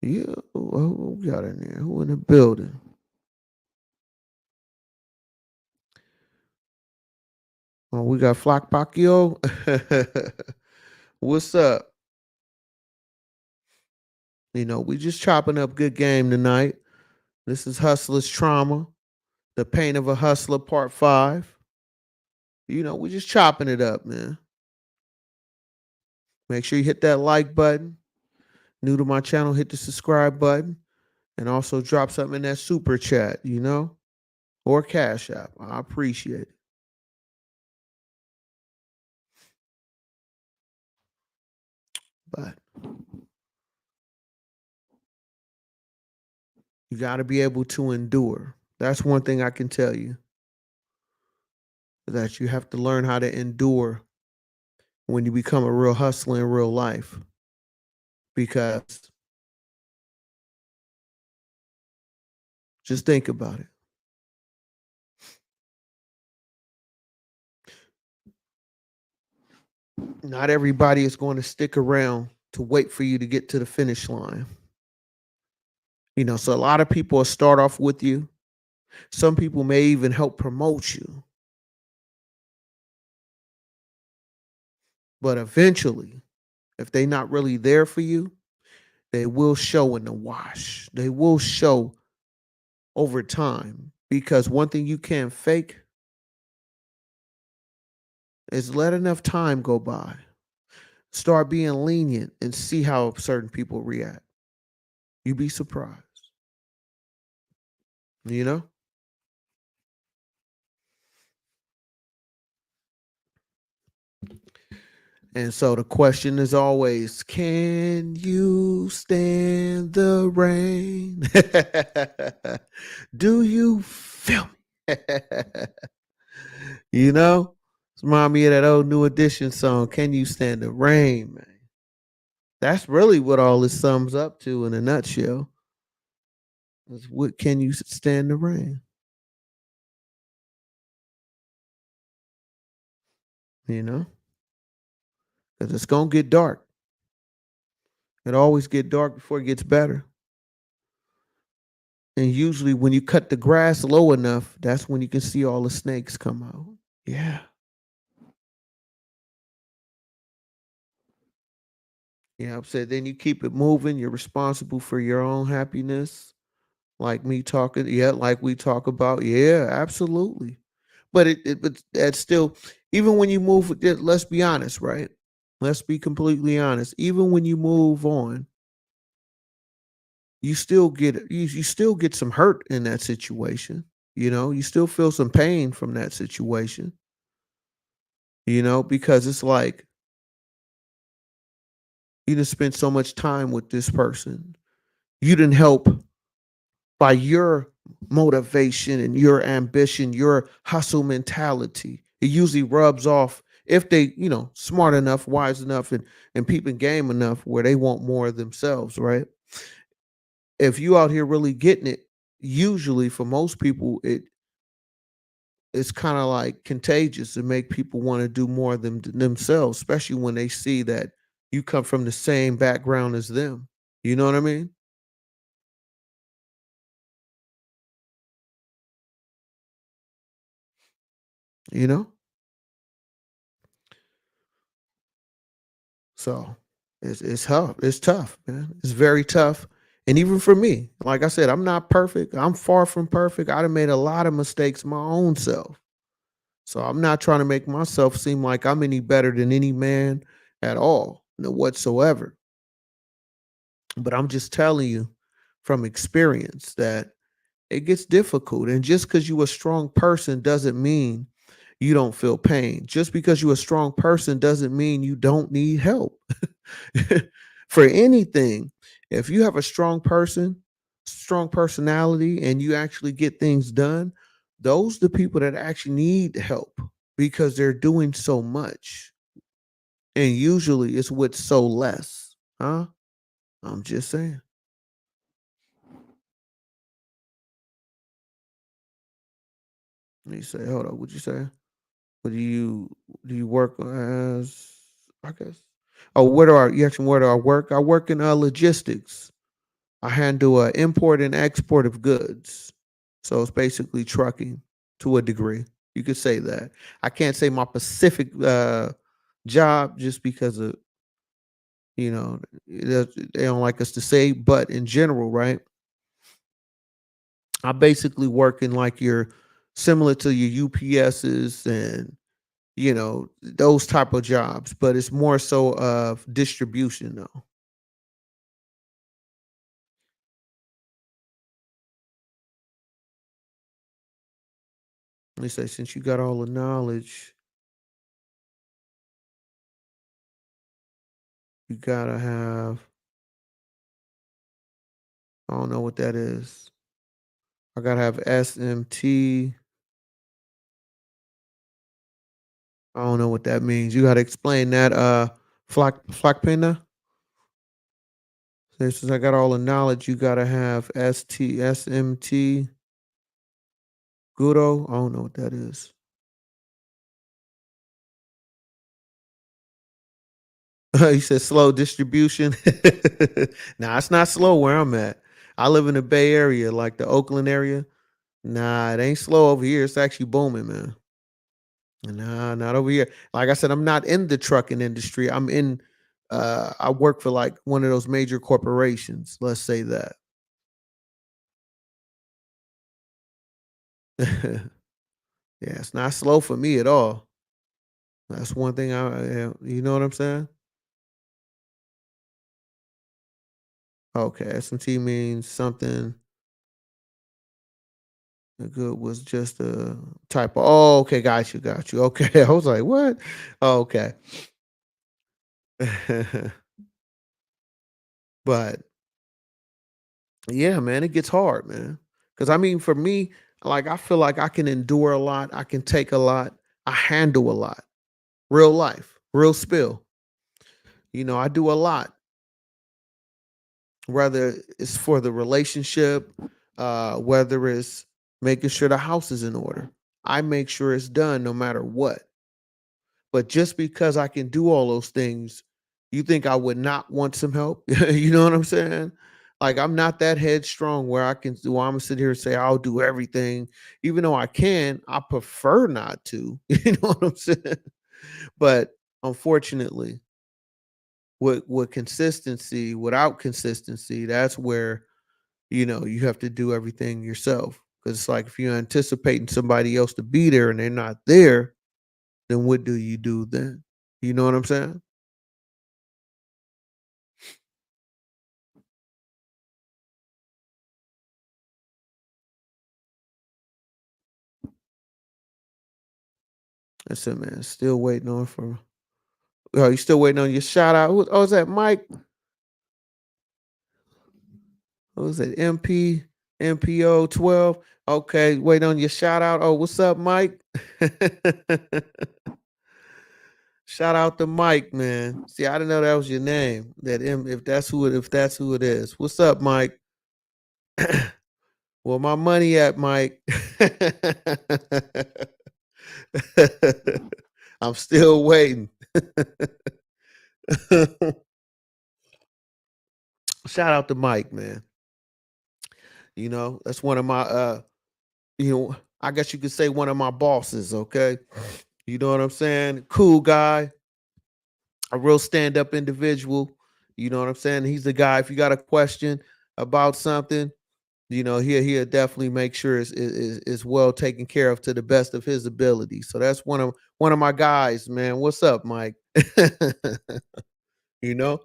Yeah, who we got in there? Who in the building? Oh, we got Flock Pacquiao. What's up? We just chopping up good game tonight. This is Hustler's Trauma, The Pain of a Hustler, Part 5. We just chopping it up, man. Make sure you hit that like button. New to my channel, hit the subscribe button. And also drop something in that super chat, or Cash App. I appreciate it. But you got to be able to endure. That's one thing I can tell you. that you have to learn how to endure when you become a real hustler in real life. Because just think about it. Not everybody is going to stick around to wait for you to get to the finish line. So a lot of people will start off with you. Some people may even help promote you, but eventually, if they're not really there for you, they will show in the wash. They will show over time, because one thing you can't fake is let enough time go by. Start being lenient and see how certain people react. You'd be surprised, you know? And so the question is always, can you stand the rain? Do you feel me? you know? It's remind me of that old New Edition song, Can You Stand the Rain, man? That's really what all this sums up to in a nutshell. Is what can you stand the rain? You know? Because it's gonna get dark. It always get dark before it gets better. And usually when you cut the grass low enough, that's when you can see all the snakes come out. Yeah. Yeah. I'm saying then you keep it moving. You're responsible for your own happiness. Like me talking. Yeah, like we talk about. Yeah, absolutely. But that's still, even when you move, let's be honest, right? Let's be completely honest. Even when you move on, you still get some hurt in that situation. You still feel some pain from that situation, because it's like you didn't spend so much time with this person. You didn't help by your motivation and your ambition, your hustle mentality. It usually rubs off if they, smart enough, wise enough, and peeping game enough where they want more of themselves, right? If you out here really getting it, usually for most people, it's kind of like contagious to make people want to do more than themselves, especially when they see that you come from the same background as them. You know what I mean? You know? So it's tough. It's tough, man. It's very tough. And even for me, like I said, I'm not perfect. I'm far from perfect. I'd have made a lot of mistakes my own self. So I'm not trying to make myself seem like I'm any better than any man at all, no whatsoever. But I'm just telling you from experience that it gets difficult. And just because you're a strong person doesn't mean you don't feel pain. Just because you're a strong person doesn't mean you don't need help. For anything, if you have a strong personality, and you actually get things done, those the people that actually need help because they're doing so much. And usually it's with so less. Huh? I'm just saying. Let me say, hold on, what'd you say? What do you work as? I guess. Oh, where do I work? I work in logistics. I handle import and export of goods. So it's basically trucking to a degree. You could say that. I can't say my specific job just because of, they don't like us to say, but in general, right? I basically work in like your similar to your UPSs and those type of jobs, but it's more so of distribution though. Let me say, since you got all the knowledge, you gotta have, I don't know what that is. I gotta have SMT. I don't know what that means. You gotta explain that, Flock Pena? Since I got all the knowledge, you gotta have SMT Guro. I don't know what that is. You said slow distribution. Nah, it's not slow where I'm at. I live in the Bay Area, like the Oakland area. Nah, it ain't slow over here. It's actually booming, man. Nah, not over here. Like I said, I'm not in the trucking industry. I work for like one of those major corporations. Let's say that. Yeah, it's not slow for me at all. That's one thing yeah, you know what I'm saying? Okay, SMT means something good was just a typo. Oh, okay, got you. Okay. I was like, what? Oh, okay. But yeah, man, it gets hard, man. Cause I mean, for me, like I feel like I can endure a lot, I can take a lot, I handle a lot. Real life, real spill. I do a lot, whether it's for the relationship, whether it's making sure the house is in order. I make sure it's done no matter what. But just because I can do all those things, you think I would not want some help? You know what I'm saying? Like I'm not that headstrong where I'm gonna sit here and say I'll do everything, even though I can. I prefer not to. You know what I'm saying? But unfortunately, with consistency, without consistency, that's where you have to do everything yourself. Because it's like if you're anticipating somebody else to be there and they're not there, then what do you do then? You know what I'm saying? That's it, man. Still waiting on for. Oh, you still waiting on your shout out? Oh, is that Mike? What was it? MPO 12. Okay, wait on your shout out. Oh, what's up, Mike? Shout out to Mike, man. See, I didn't know that was your name. If that's who it is. What's up, Mike? Well, my money at Mike. I'm still waiting. Shout out to Mike, man. That's one of my I guess you could say one of my bosses, okay? You know what I'm saying? Cool guy, a real stand-up individual. You know what I'm saying? He's the guy if you got a question about something, he'll definitely make sure it's well taken care of to the best of his ability. So that's one of my guys, man. What's up, Mike? you know,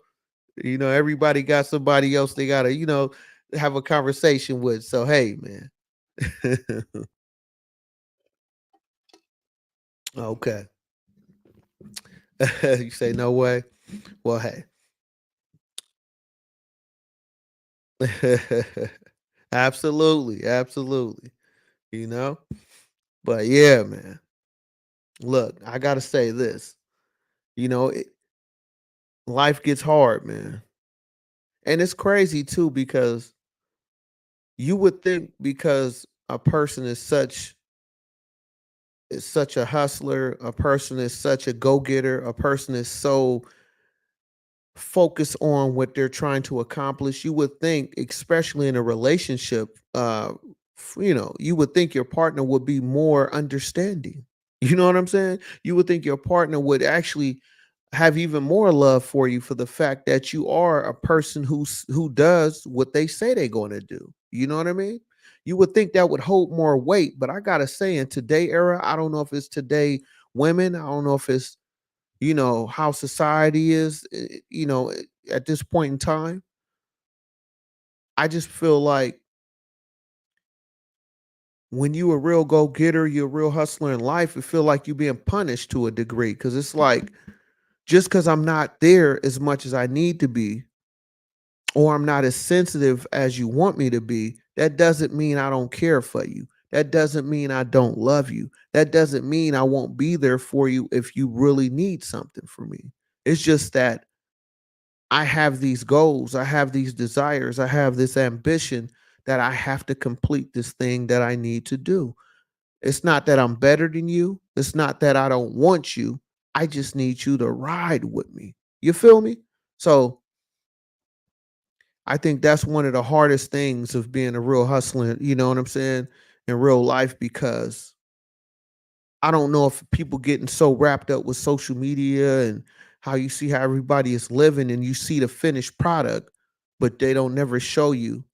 everybody got somebody else they gotta, have a conversation with. So hey, man. Okay. You say no way. Well, hey. Absolutely, absolutely. You know? But yeah, man. Look, I got to say this. You know, it, life gets hard, man. And it's crazy too because you would think because a person is such a hustler, a person is such a go-getter, a person is so focused on what they're trying to accomplish, you would think, especially in a relationship, you would think your partner would be more understanding. You know what I'm saying? You would think your partner would actually have even more love for you for the fact that you are a person who does what they say they're going to do. You know what I mean? You would think that would hold more weight, but I gotta say, in today era, I don't know if it's today women. I don't know if it's how society is. At this point in time, I just feel like when you a real go getter, you're a real hustler in life. It feel like you being punished to a degree because it's like just because I'm not there as much as I need to be, or I'm not as sensitive as you want me to be, that doesn't mean I don't care for you. That doesn't mean I don't love you. That doesn't mean I won't be there for you if you really need something from me. It's just that I have these goals, I have these desires, I have this ambition that I have to complete this thing that I need to do. It's not that I'm better than you. It's not that I don't want you. I just need you to ride with me. You feel me? So I think that's one of the hardest things of being a real hustler, you know what I'm saying, in real life, because I don't know if people getting so wrapped up with social media and how you see how everybody is living and you see the finished product, but they don't never show you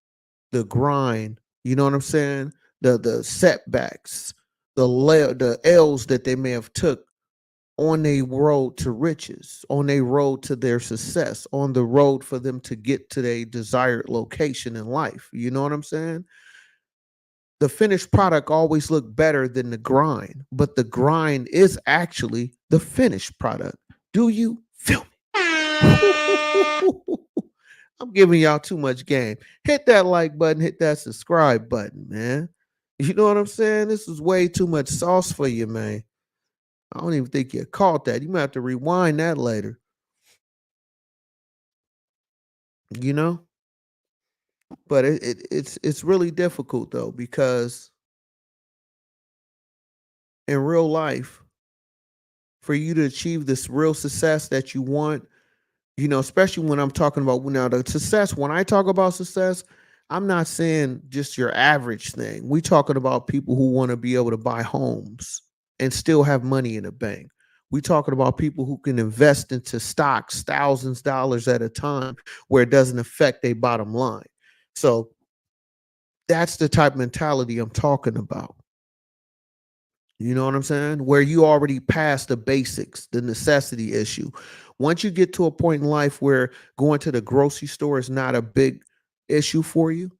the grind. You know what I'm saying? The setbacks, the L's that they may have took on a road to riches, on a road to their success, on the road for them to get to their desired location in life. You know what I'm saying? The finished product always look better than the grind, but the grind is actually the finished product. Do you feel me? I'm giving y'all too much game. Hit that like button, hit that subscribe button, man. You know what I'm saying? This is way too much sauce for you, man. I don't even think you caught that. You might have to rewind that later. You know, but it's really difficult though, because in real life, for you to achieve this real success that you want, you know, especially when I'm talking about now the success, when I talk about success, I'm not saying just your average thing. We talking about people who want to be able to buy homes and still have money in the bank. We talking about people who can invest into stocks thousands of dollars at a time where it doesn't affect their bottom line. So that's the type of mentality I'm talking about. You know what I'm saying? Where you already passed the basics, the necessity issue. Once you get to a point in life where going to the grocery store is not a big issue for you,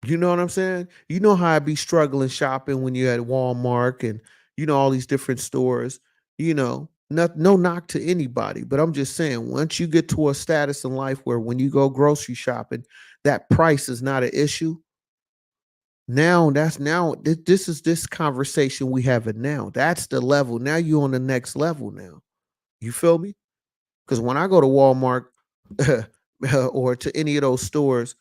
you know what I'm saying? You know how I be struggling shopping when you're at Walmart and you know all these different stores. You know, no knock to anybody, but I'm just saying once you get to a status in life where when you go grocery shopping, that price is not an issue. This is this conversation we having now. That's the level. Now you on the next level now. You feel me? Because when I go to Walmart or to any of those stores,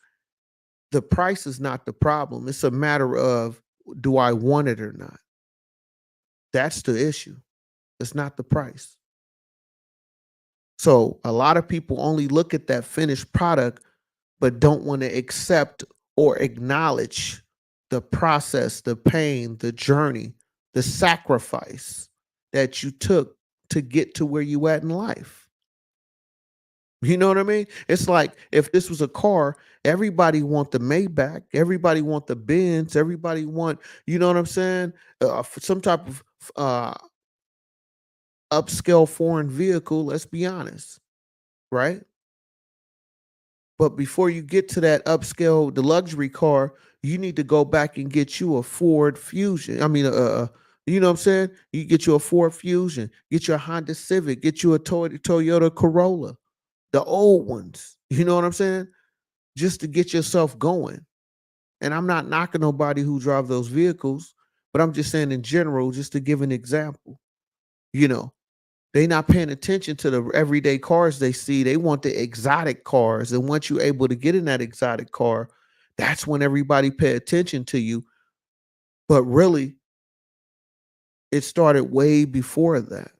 the price is not the problem. It's a matter of do I want it or not? That's the issue. It's not the price. So a lot of people only look at that finished product but don't want to accept or acknowledge the process, the pain, the journey, the sacrifice that you took to get to where you at in life. You know what I mean? It's like if this was a car, everybody want the Maybach, everybody want the Benz, everybody want, you know what I'm saying? Some type of uh, upscale foreign vehicle. Let's be honest, right? But before you get to that upscale, the luxury car, you need to go back and get you a Ford Fusion. I mean, you know what I'm saying? You get you a Ford Fusion, get your Honda Civic, get you a Toyota Corolla, the old ones. You know what I'm saying? Just to get yourself going. And I'm not knocking nobody who drive those vehicles, but I'm just saying in general, just to give an example. You know, they not paying attention to the everyday cars they see. They want the exotic cars. And once you're able to get in that exotic car, that's when everybody pay attention to you. But really, it started way before that.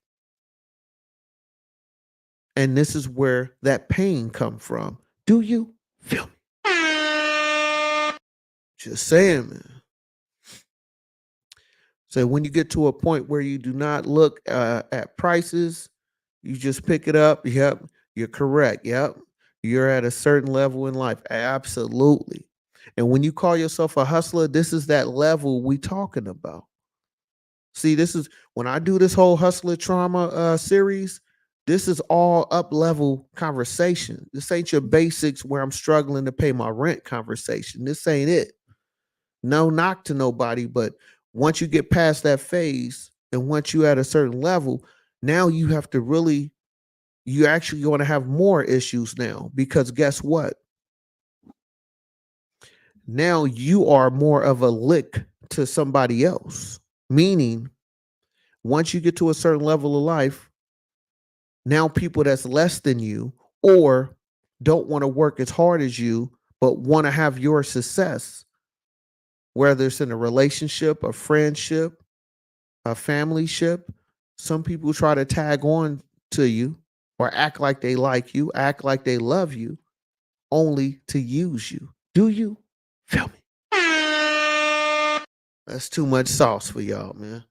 And this is where that pain come from. Do you feel me? Just saying, man. So when you get to a point where you do not look at prices, you just pick it up. Yep, you're correct. Yep, you're at a certain level in life. Absolutely. And when you call yourself a hustler, this is that level we talking about. See, this is when I do this whole hustler trauma series. This is all up level conversation. This ain't your basics where I'm struggling to pay my rent conversation. This ain't it. No knock to nobody, but once you get past that phase and once you at a certain level, now you have to really, you actually going to have more issues now because guess what? Now you are more of a lick to somebody else. Meaning, once you get to a certain level of life, now people that's less than you or don't want to work as hard as you, but want to have your success, whether it's in a relationship, a friendship, a family ship. Some people try to tag on to you or act like they like you, act like they love you, only to use you. Do you? Feel me? That's too much sauce for y'all, man.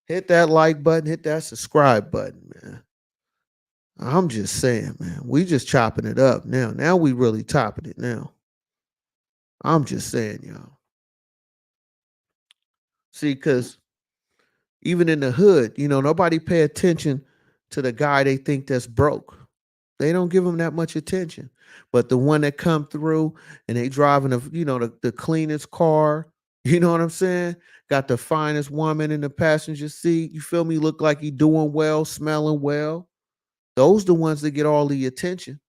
Hit that like button, hit that subscribe button, man. I'm just saying, man. We just chopping it up now. Now we really topping it now. I'm just saying, y'all. See, because even in the hood, nobody pay attention to the guy they think that's broke. They don't give him that much attention. But the one that come through and they driving the cleanest car, you know what I'm saying? Got the finest woman in the passenger seat. You feel me? Look like he doing well, smelling well. Those the ones that get all the attention,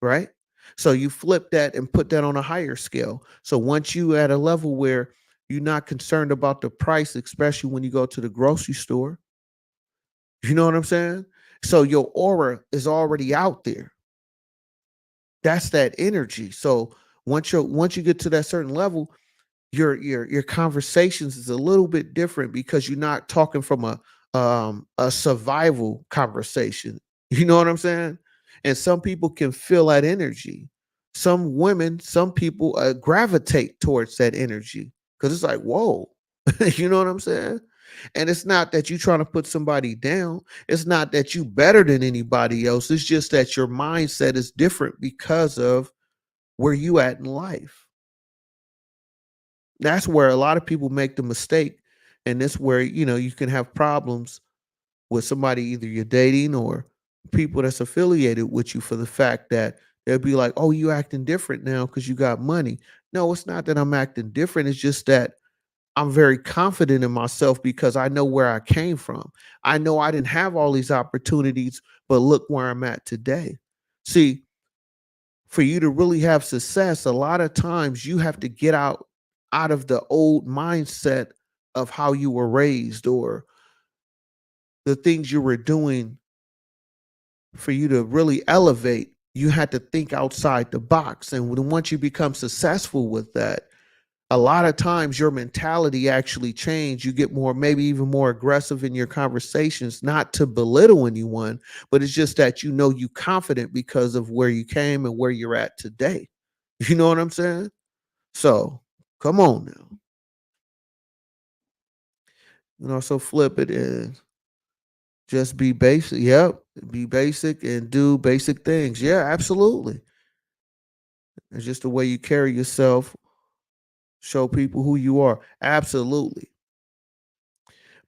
right? So you flip that and put that on a higher scale. So once you at a level where you're not concerned about the price, especially when you go to the grocery store, you know what I'm saying? So your aura is already out there. That's that energy. So once you get to that certain level, your conversations is a little bit different because you're not talking from a survival conversation. You know what I'm saying? And some people can feel that energy. Some women, some people gravitate towards that energy because it's like, whoa, you know what I'm saying? And it's not that you trying to put somebody down. It's not that you better than anybody else. It's just that your mindset is different because of where you at in life. That's where a lot of people make the mistake. And that's where, you can have problems with somebody either you're dating or people that's affiliated with you for the fact that they'll be like, oh, you acting different now because you got money. No, it's not that I'm acting different. It's just that I'm very confident in myself because I know where I came from. I know I didn't have all these opportunities, but look where I'm at today. See, for you to really have success, a lot of times you have to get out of the old mindset of how you were raised or the things you were doing. For you to really elevate, you had to think outside the box. And once you become successful with that, a lot of times your mentality actually change. You get more, maybe even more aggressive in your conversations, not to belittle anyone, but it's just that you confident because of where you came and where you're at today. You know what I'm saying? So come on now. So flip it and just be basic. Yep. Be basic and do basic things. Yeah, absolutely. It's just the way you carry yourself, show people who you are. Absolutely.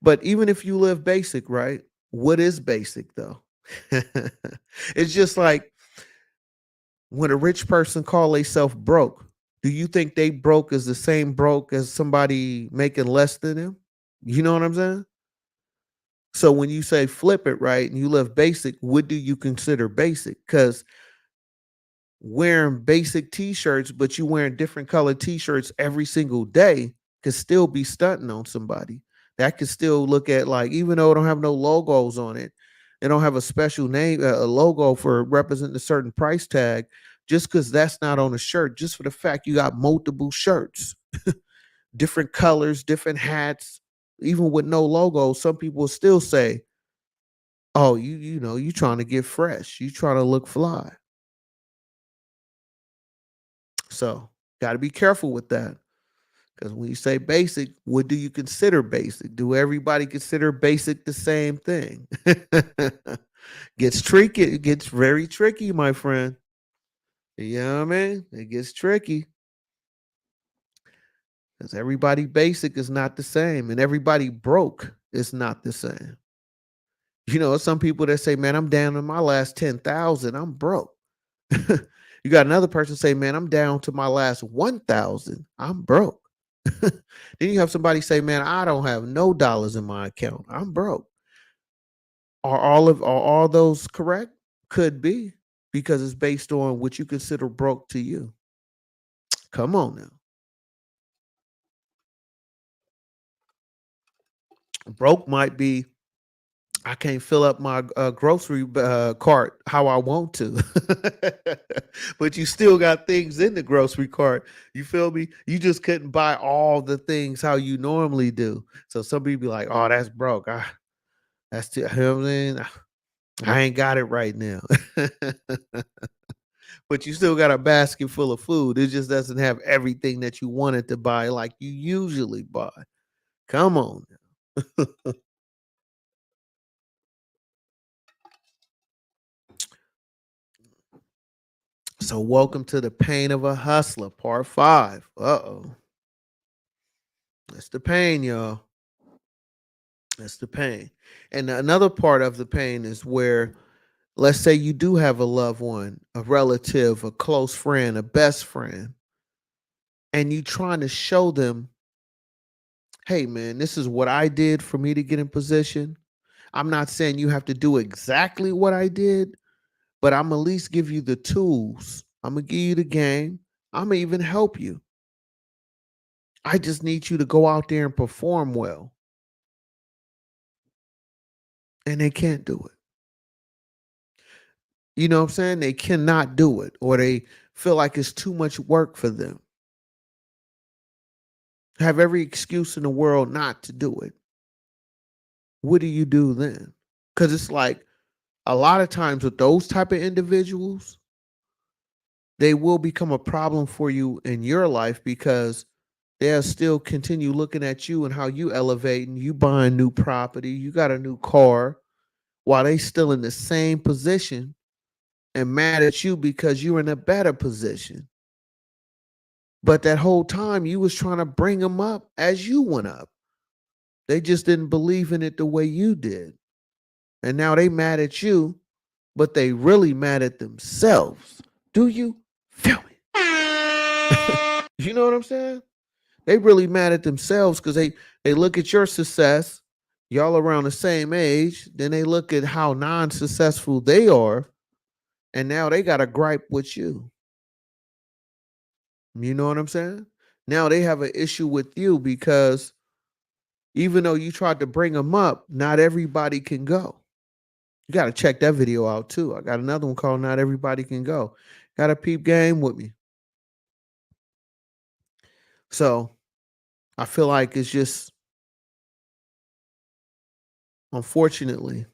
But even if you live basic, right? What is basic though? It's just like when a rich person call themselves broke. Do you think they broke is the same broke as somebody making less than them? You know what I'm saying? So when you say flip it, right, and you live basic, what do you consider basic? Because wearing basic t-shirts, but you wearing different colored t-shirts every single day could still be stunting on somebody. That could still look at like, even though it don't have no logos on it, they don't have a special name, a logo for representing a certain price tag, just because that's not on a shirt, just for the fact you got multiple shirts, different colors, different hats, even with no logo, some people will still say, oh, you trying to get fresh, you trying to look fly. So got to be careful with that. Because when you say basic, what do you consider basic? Do everybody consider basic the same thing? Gets tricky. It gets very tricky, my friend. You know what I mean? It gets tricky because everybody basic is not the same, and everybody broke is not the same. Some people that say, "Man, I'm down to my last 10,000. I'm broke." You got another person say, "Man, I'm down to my last 1,000. I'm broke." Then you have somebody say, "Man, I don't have no dollars in my account. I'm broke." Are all those correct? Could be because it's based on what you consider broke to you. Come on now. Broke might be I can't fill up my grocery cart how I want to. But you still got things in the grocery cart. You feel me? You just couldn't buy all the things how you normally do. So some people be like, "Oh, that's broke. That's too, you know what I'm saying? I ain't got it right now." But you still got a basket full of food. It just doesn't have everything that you wanted to buy like you usually buy. Come on. So welcome to the pain of a hustler, part five. Uh-oh. That's the pain, y'all. That's the pain. And another part of the pain is where, let's say you do have a loved one, a relative, a close friend, a best friend, and you trying to show them, hey man, this is what I did for me to get in position. I'm not saying you have to do exactly what I did, but I'm at least give you the tools. I'm gonna give you the game. I'm gonna even help you. I just need you to go out there and perform well. And they can't do it. You know what I'm saying? They cannot do it, or they feel like it's too much work for them. Have every excuse in the world not to do it. What do you do then? Because it's like a lot of times with those type of individuals, they will become a problem for you in your life because they'll still continue looking at you and how you elevate and you buying new property, you got a new car, while they still in the same position and mad at you because you're in a better position. But that whole time you was trying to bring them up as you went up. They just didn't believe in it the way you did. And now they mad at you, but they really mad at themselves. Do you feel me? You know what I'm saying? They really mad at themselves because they look at your success, y'all around the same age, then they look at how non-successful they are, and now they got a gripe with you. You know what I'm saying? Now they have an issue with you because even though you tried to bring them up, not everybody can go. You got to check that video out too. I got another one called Not Everybody Can Go. Got a peep game with me. So I feel like it's just, unfortunately,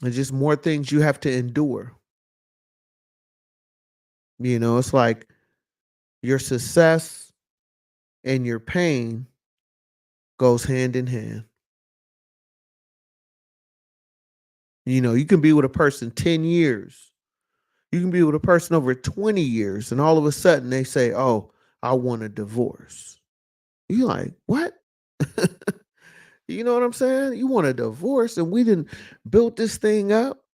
it's just more things you have to endure. You know, it's like your success and your pain goes hand in hand. You know, you can be with a person 10 years. You can be with a person over 20 years, and all of a sudden they say, "Oh, I want a divorce." You like, what? You know what I'm saying? You want a divorce, and we didn't build this thing up.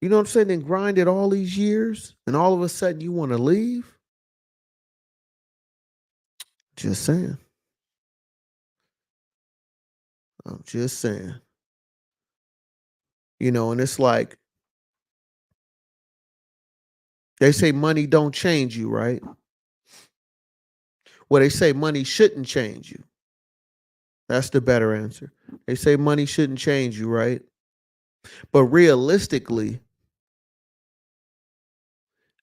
You know what I'm saying? And grind it all these years, and all of a sudden you want to leave. Just saying. I'm just saying. You know, and it's like they say money don't change you, right? Well, they say money shouldn't change you. That's the better answer. They say money shouldn't change you, right? But realistically,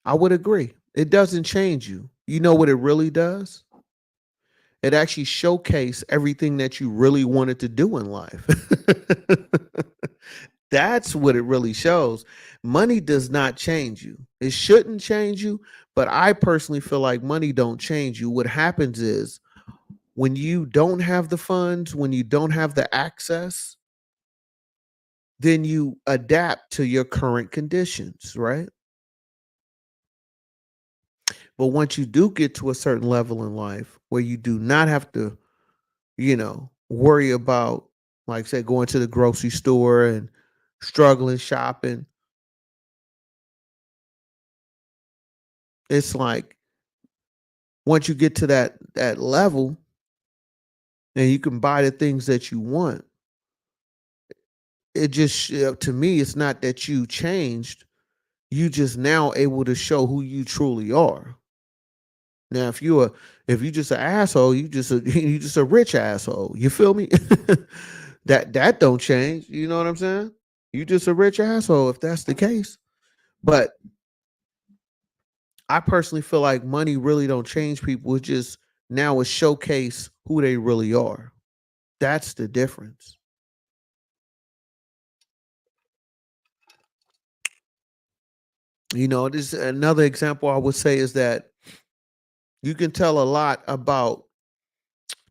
I would agree. It doesn't change you. You know what it really does? It actually showcase everything that you really wanted to do in life. That's what it really shows. Money does not change you. It shouldn't change you, but I personally feel like money don't change you. What happens is when you don't have the funds, when you don't have the access, then you adapt to your current conditions, right? But once you do get to a certain level in life where you do not have to, worry about, like say, going to the grocery store and struggling shopping, it's like once you get to that level and you can buy the things that you want, it just to me, it's not that you changed. You just now able to show who you truly are. Now, if you just an asshole, you just a rich asshole. You feel me? That don't change. You know what I'm saying? You just a rich asshole if that's the case. But I personally feel like money really don't change people. It just now it showcase who they really are. That's the difference. This another example I would say is that you can tell a lot about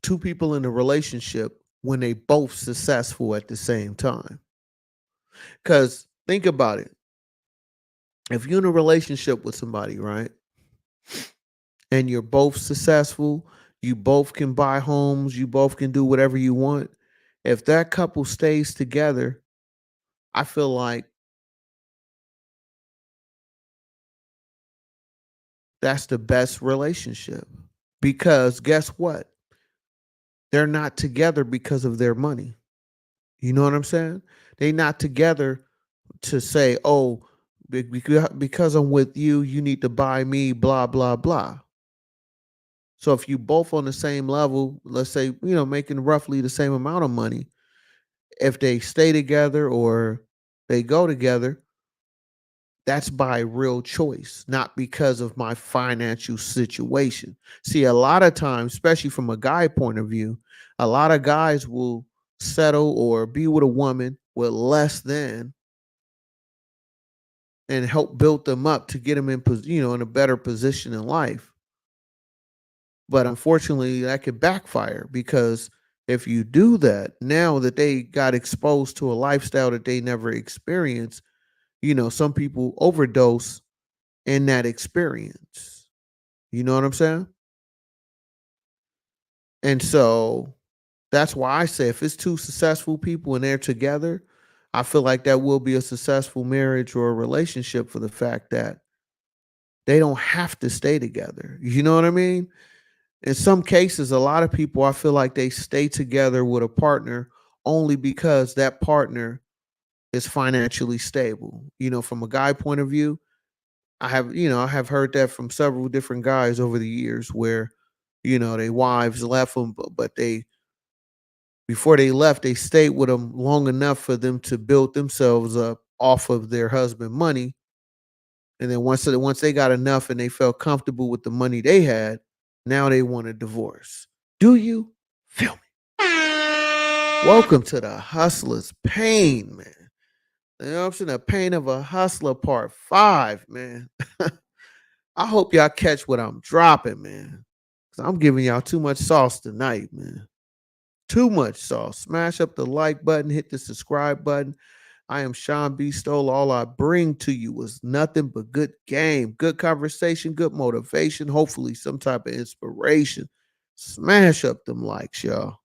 two people in a relationship when they both successful at the same time. Because think about it. If you're in a relationship with somebody, right, and you're both successful, you both can buy homes, you both can do whatever you want. If that couple stays together, I feel like that's the best relationship. Because guess what? They're not together because of their money. You know what I'm saying? They not together to say, "Oh, because I'm with you, you need to buy me blah blah blah." So if you both on the same level, let's say, making roughly the same amount of money, if they stay together or they go together, that's by real choice, not because of my financial situation. See, a lot of times, especially from a guy point of view, a lot of guys will settle or be with a woman with less than and help build them up to get them in a better position in life. But unfortunately, that could backfire because if you do that, now that they got exposed to a lifestyle that they never experienced, some people overdose in that experience. You know what I'm saying? And so that's why I say if it's two successful people and they're together, I feel like that will be a successful marriage or a relationship for the fact that they don't have to stay together. You know what I mean? In some cases, a lot of people, I feel like they stay together with a partner only because that partner is financially stable. From a guy point of view, I have heard that from several different guys over the years where, their wives left them, but before they left, they stayed with them long enough for them to build themselves up off of their husband money. And then once they got enough and they felt comfortable with the money they had, now they want a divorce. Do you feel me? Welcome to the hustler's pain, man. You know what I'm saying? The pain of a hustler, part 5, man. I hope y'all catch what I'm dropping, man. Cause I'm giving y'all too much sauce tonight, man. Too much sauce. Smash up the like button, hit the subscribe button. I am Sean B. Stoll. All I bring to you was nothing but good game, good conversation, good motivation, hopefully some type of inspiration. Smash up them likes, y'all.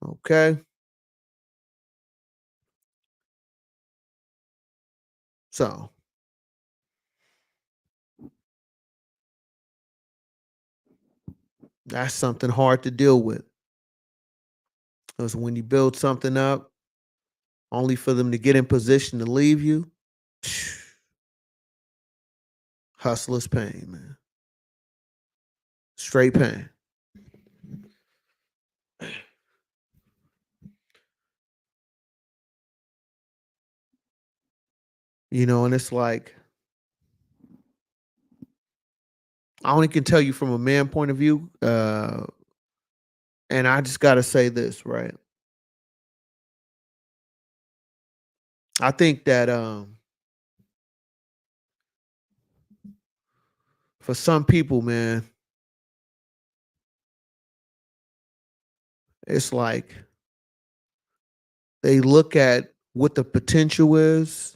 Okay. So that's something hard to deal with. Because when you build something up, only for them to get in position to leave you, hustler's pain, man. Straight pain. And it's like, I only can tell you from a man point of view. And I just got to say this, right? I think that for some people, man, it's like they look at what the potential is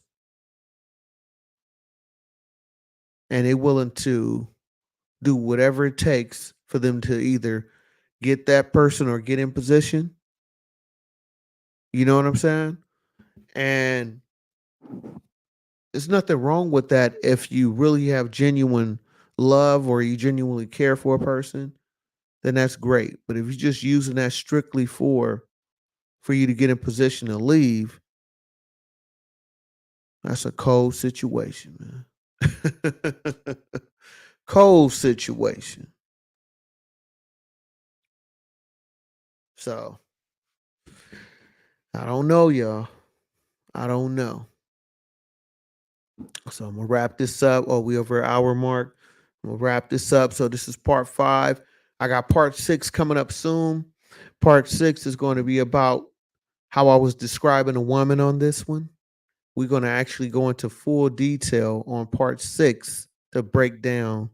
and they're willing to do whatever it takes for them to either get that person or get in position. You know what I'm saying? And there's nothing wrong with that if you really have genuine love or you genuinely care for a person, then that's great. But if you're just using that strictly for you to get in position to leave, That's a cold situation, man. Cold situation. So I don't know, y'all. I don't know. So I'm gonna wrap this up. Oh, we over an hour mark. I'm gonna wrap this up. So this is part 5. I got part 6 coming up soon. Part 6 is going to be about how I was describing a woman on this one. We're going to actually go into full detail on part 6 to break down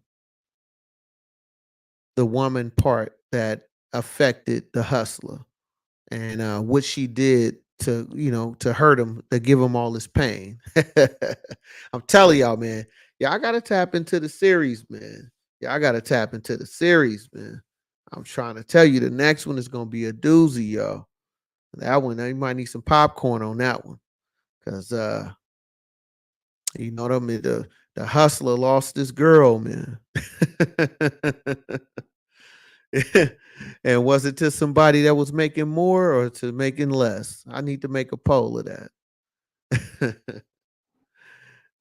the woman part that affected the hustler and what she did to, to hurt him, to give him all this pain. I'm telling y'all, man. Yeah, I gotta tap into the series, man. Yeah, I gotta tap into the series, man. I'm trying to tell you, the next one is gonna be a doozy, y'all. That one, you might need some popcorn on that one, cause the hustler lost this girl, man. And was it to somebody that was making more or to making less? I need to make a poll of that.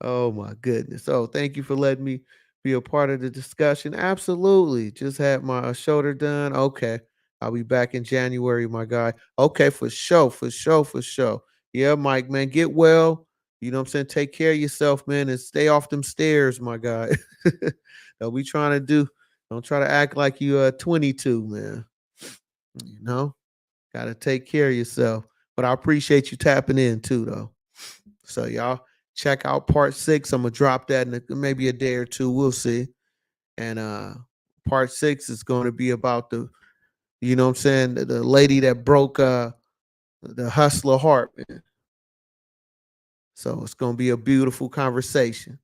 Oh my goodness. Oh, thank you for letting me be a part of the discussion. Absolutely. Just had my shoulder done. Okay. I'll be back in January, my guy. Okay, for sure, for sure, for sure. Yeah, Mike, man, get well. You know what I'm saying? Take care of yourself, man, and stay off them stairs, my guy. Don't be trying to do, don't try to act like you are 22, man. You know, gotta take care of yourself. But I appreciate you tapping in too, though. So y'all check out part 6. I'm gonna drop that in maybe a day or two. We'll see. And part 6 is going to be about what I'm saying, the lady that broke the hustler heart, man. So it's gonna be a beautiful conversation.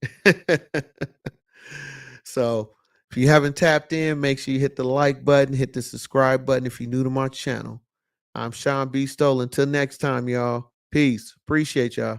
So if you haven't tapped in, make sure you hit the like button, hit the subscribe button if you're new to my channel. I'm Sean B. Stoll. Until next time, y'all. Peace. Appreciate y'all.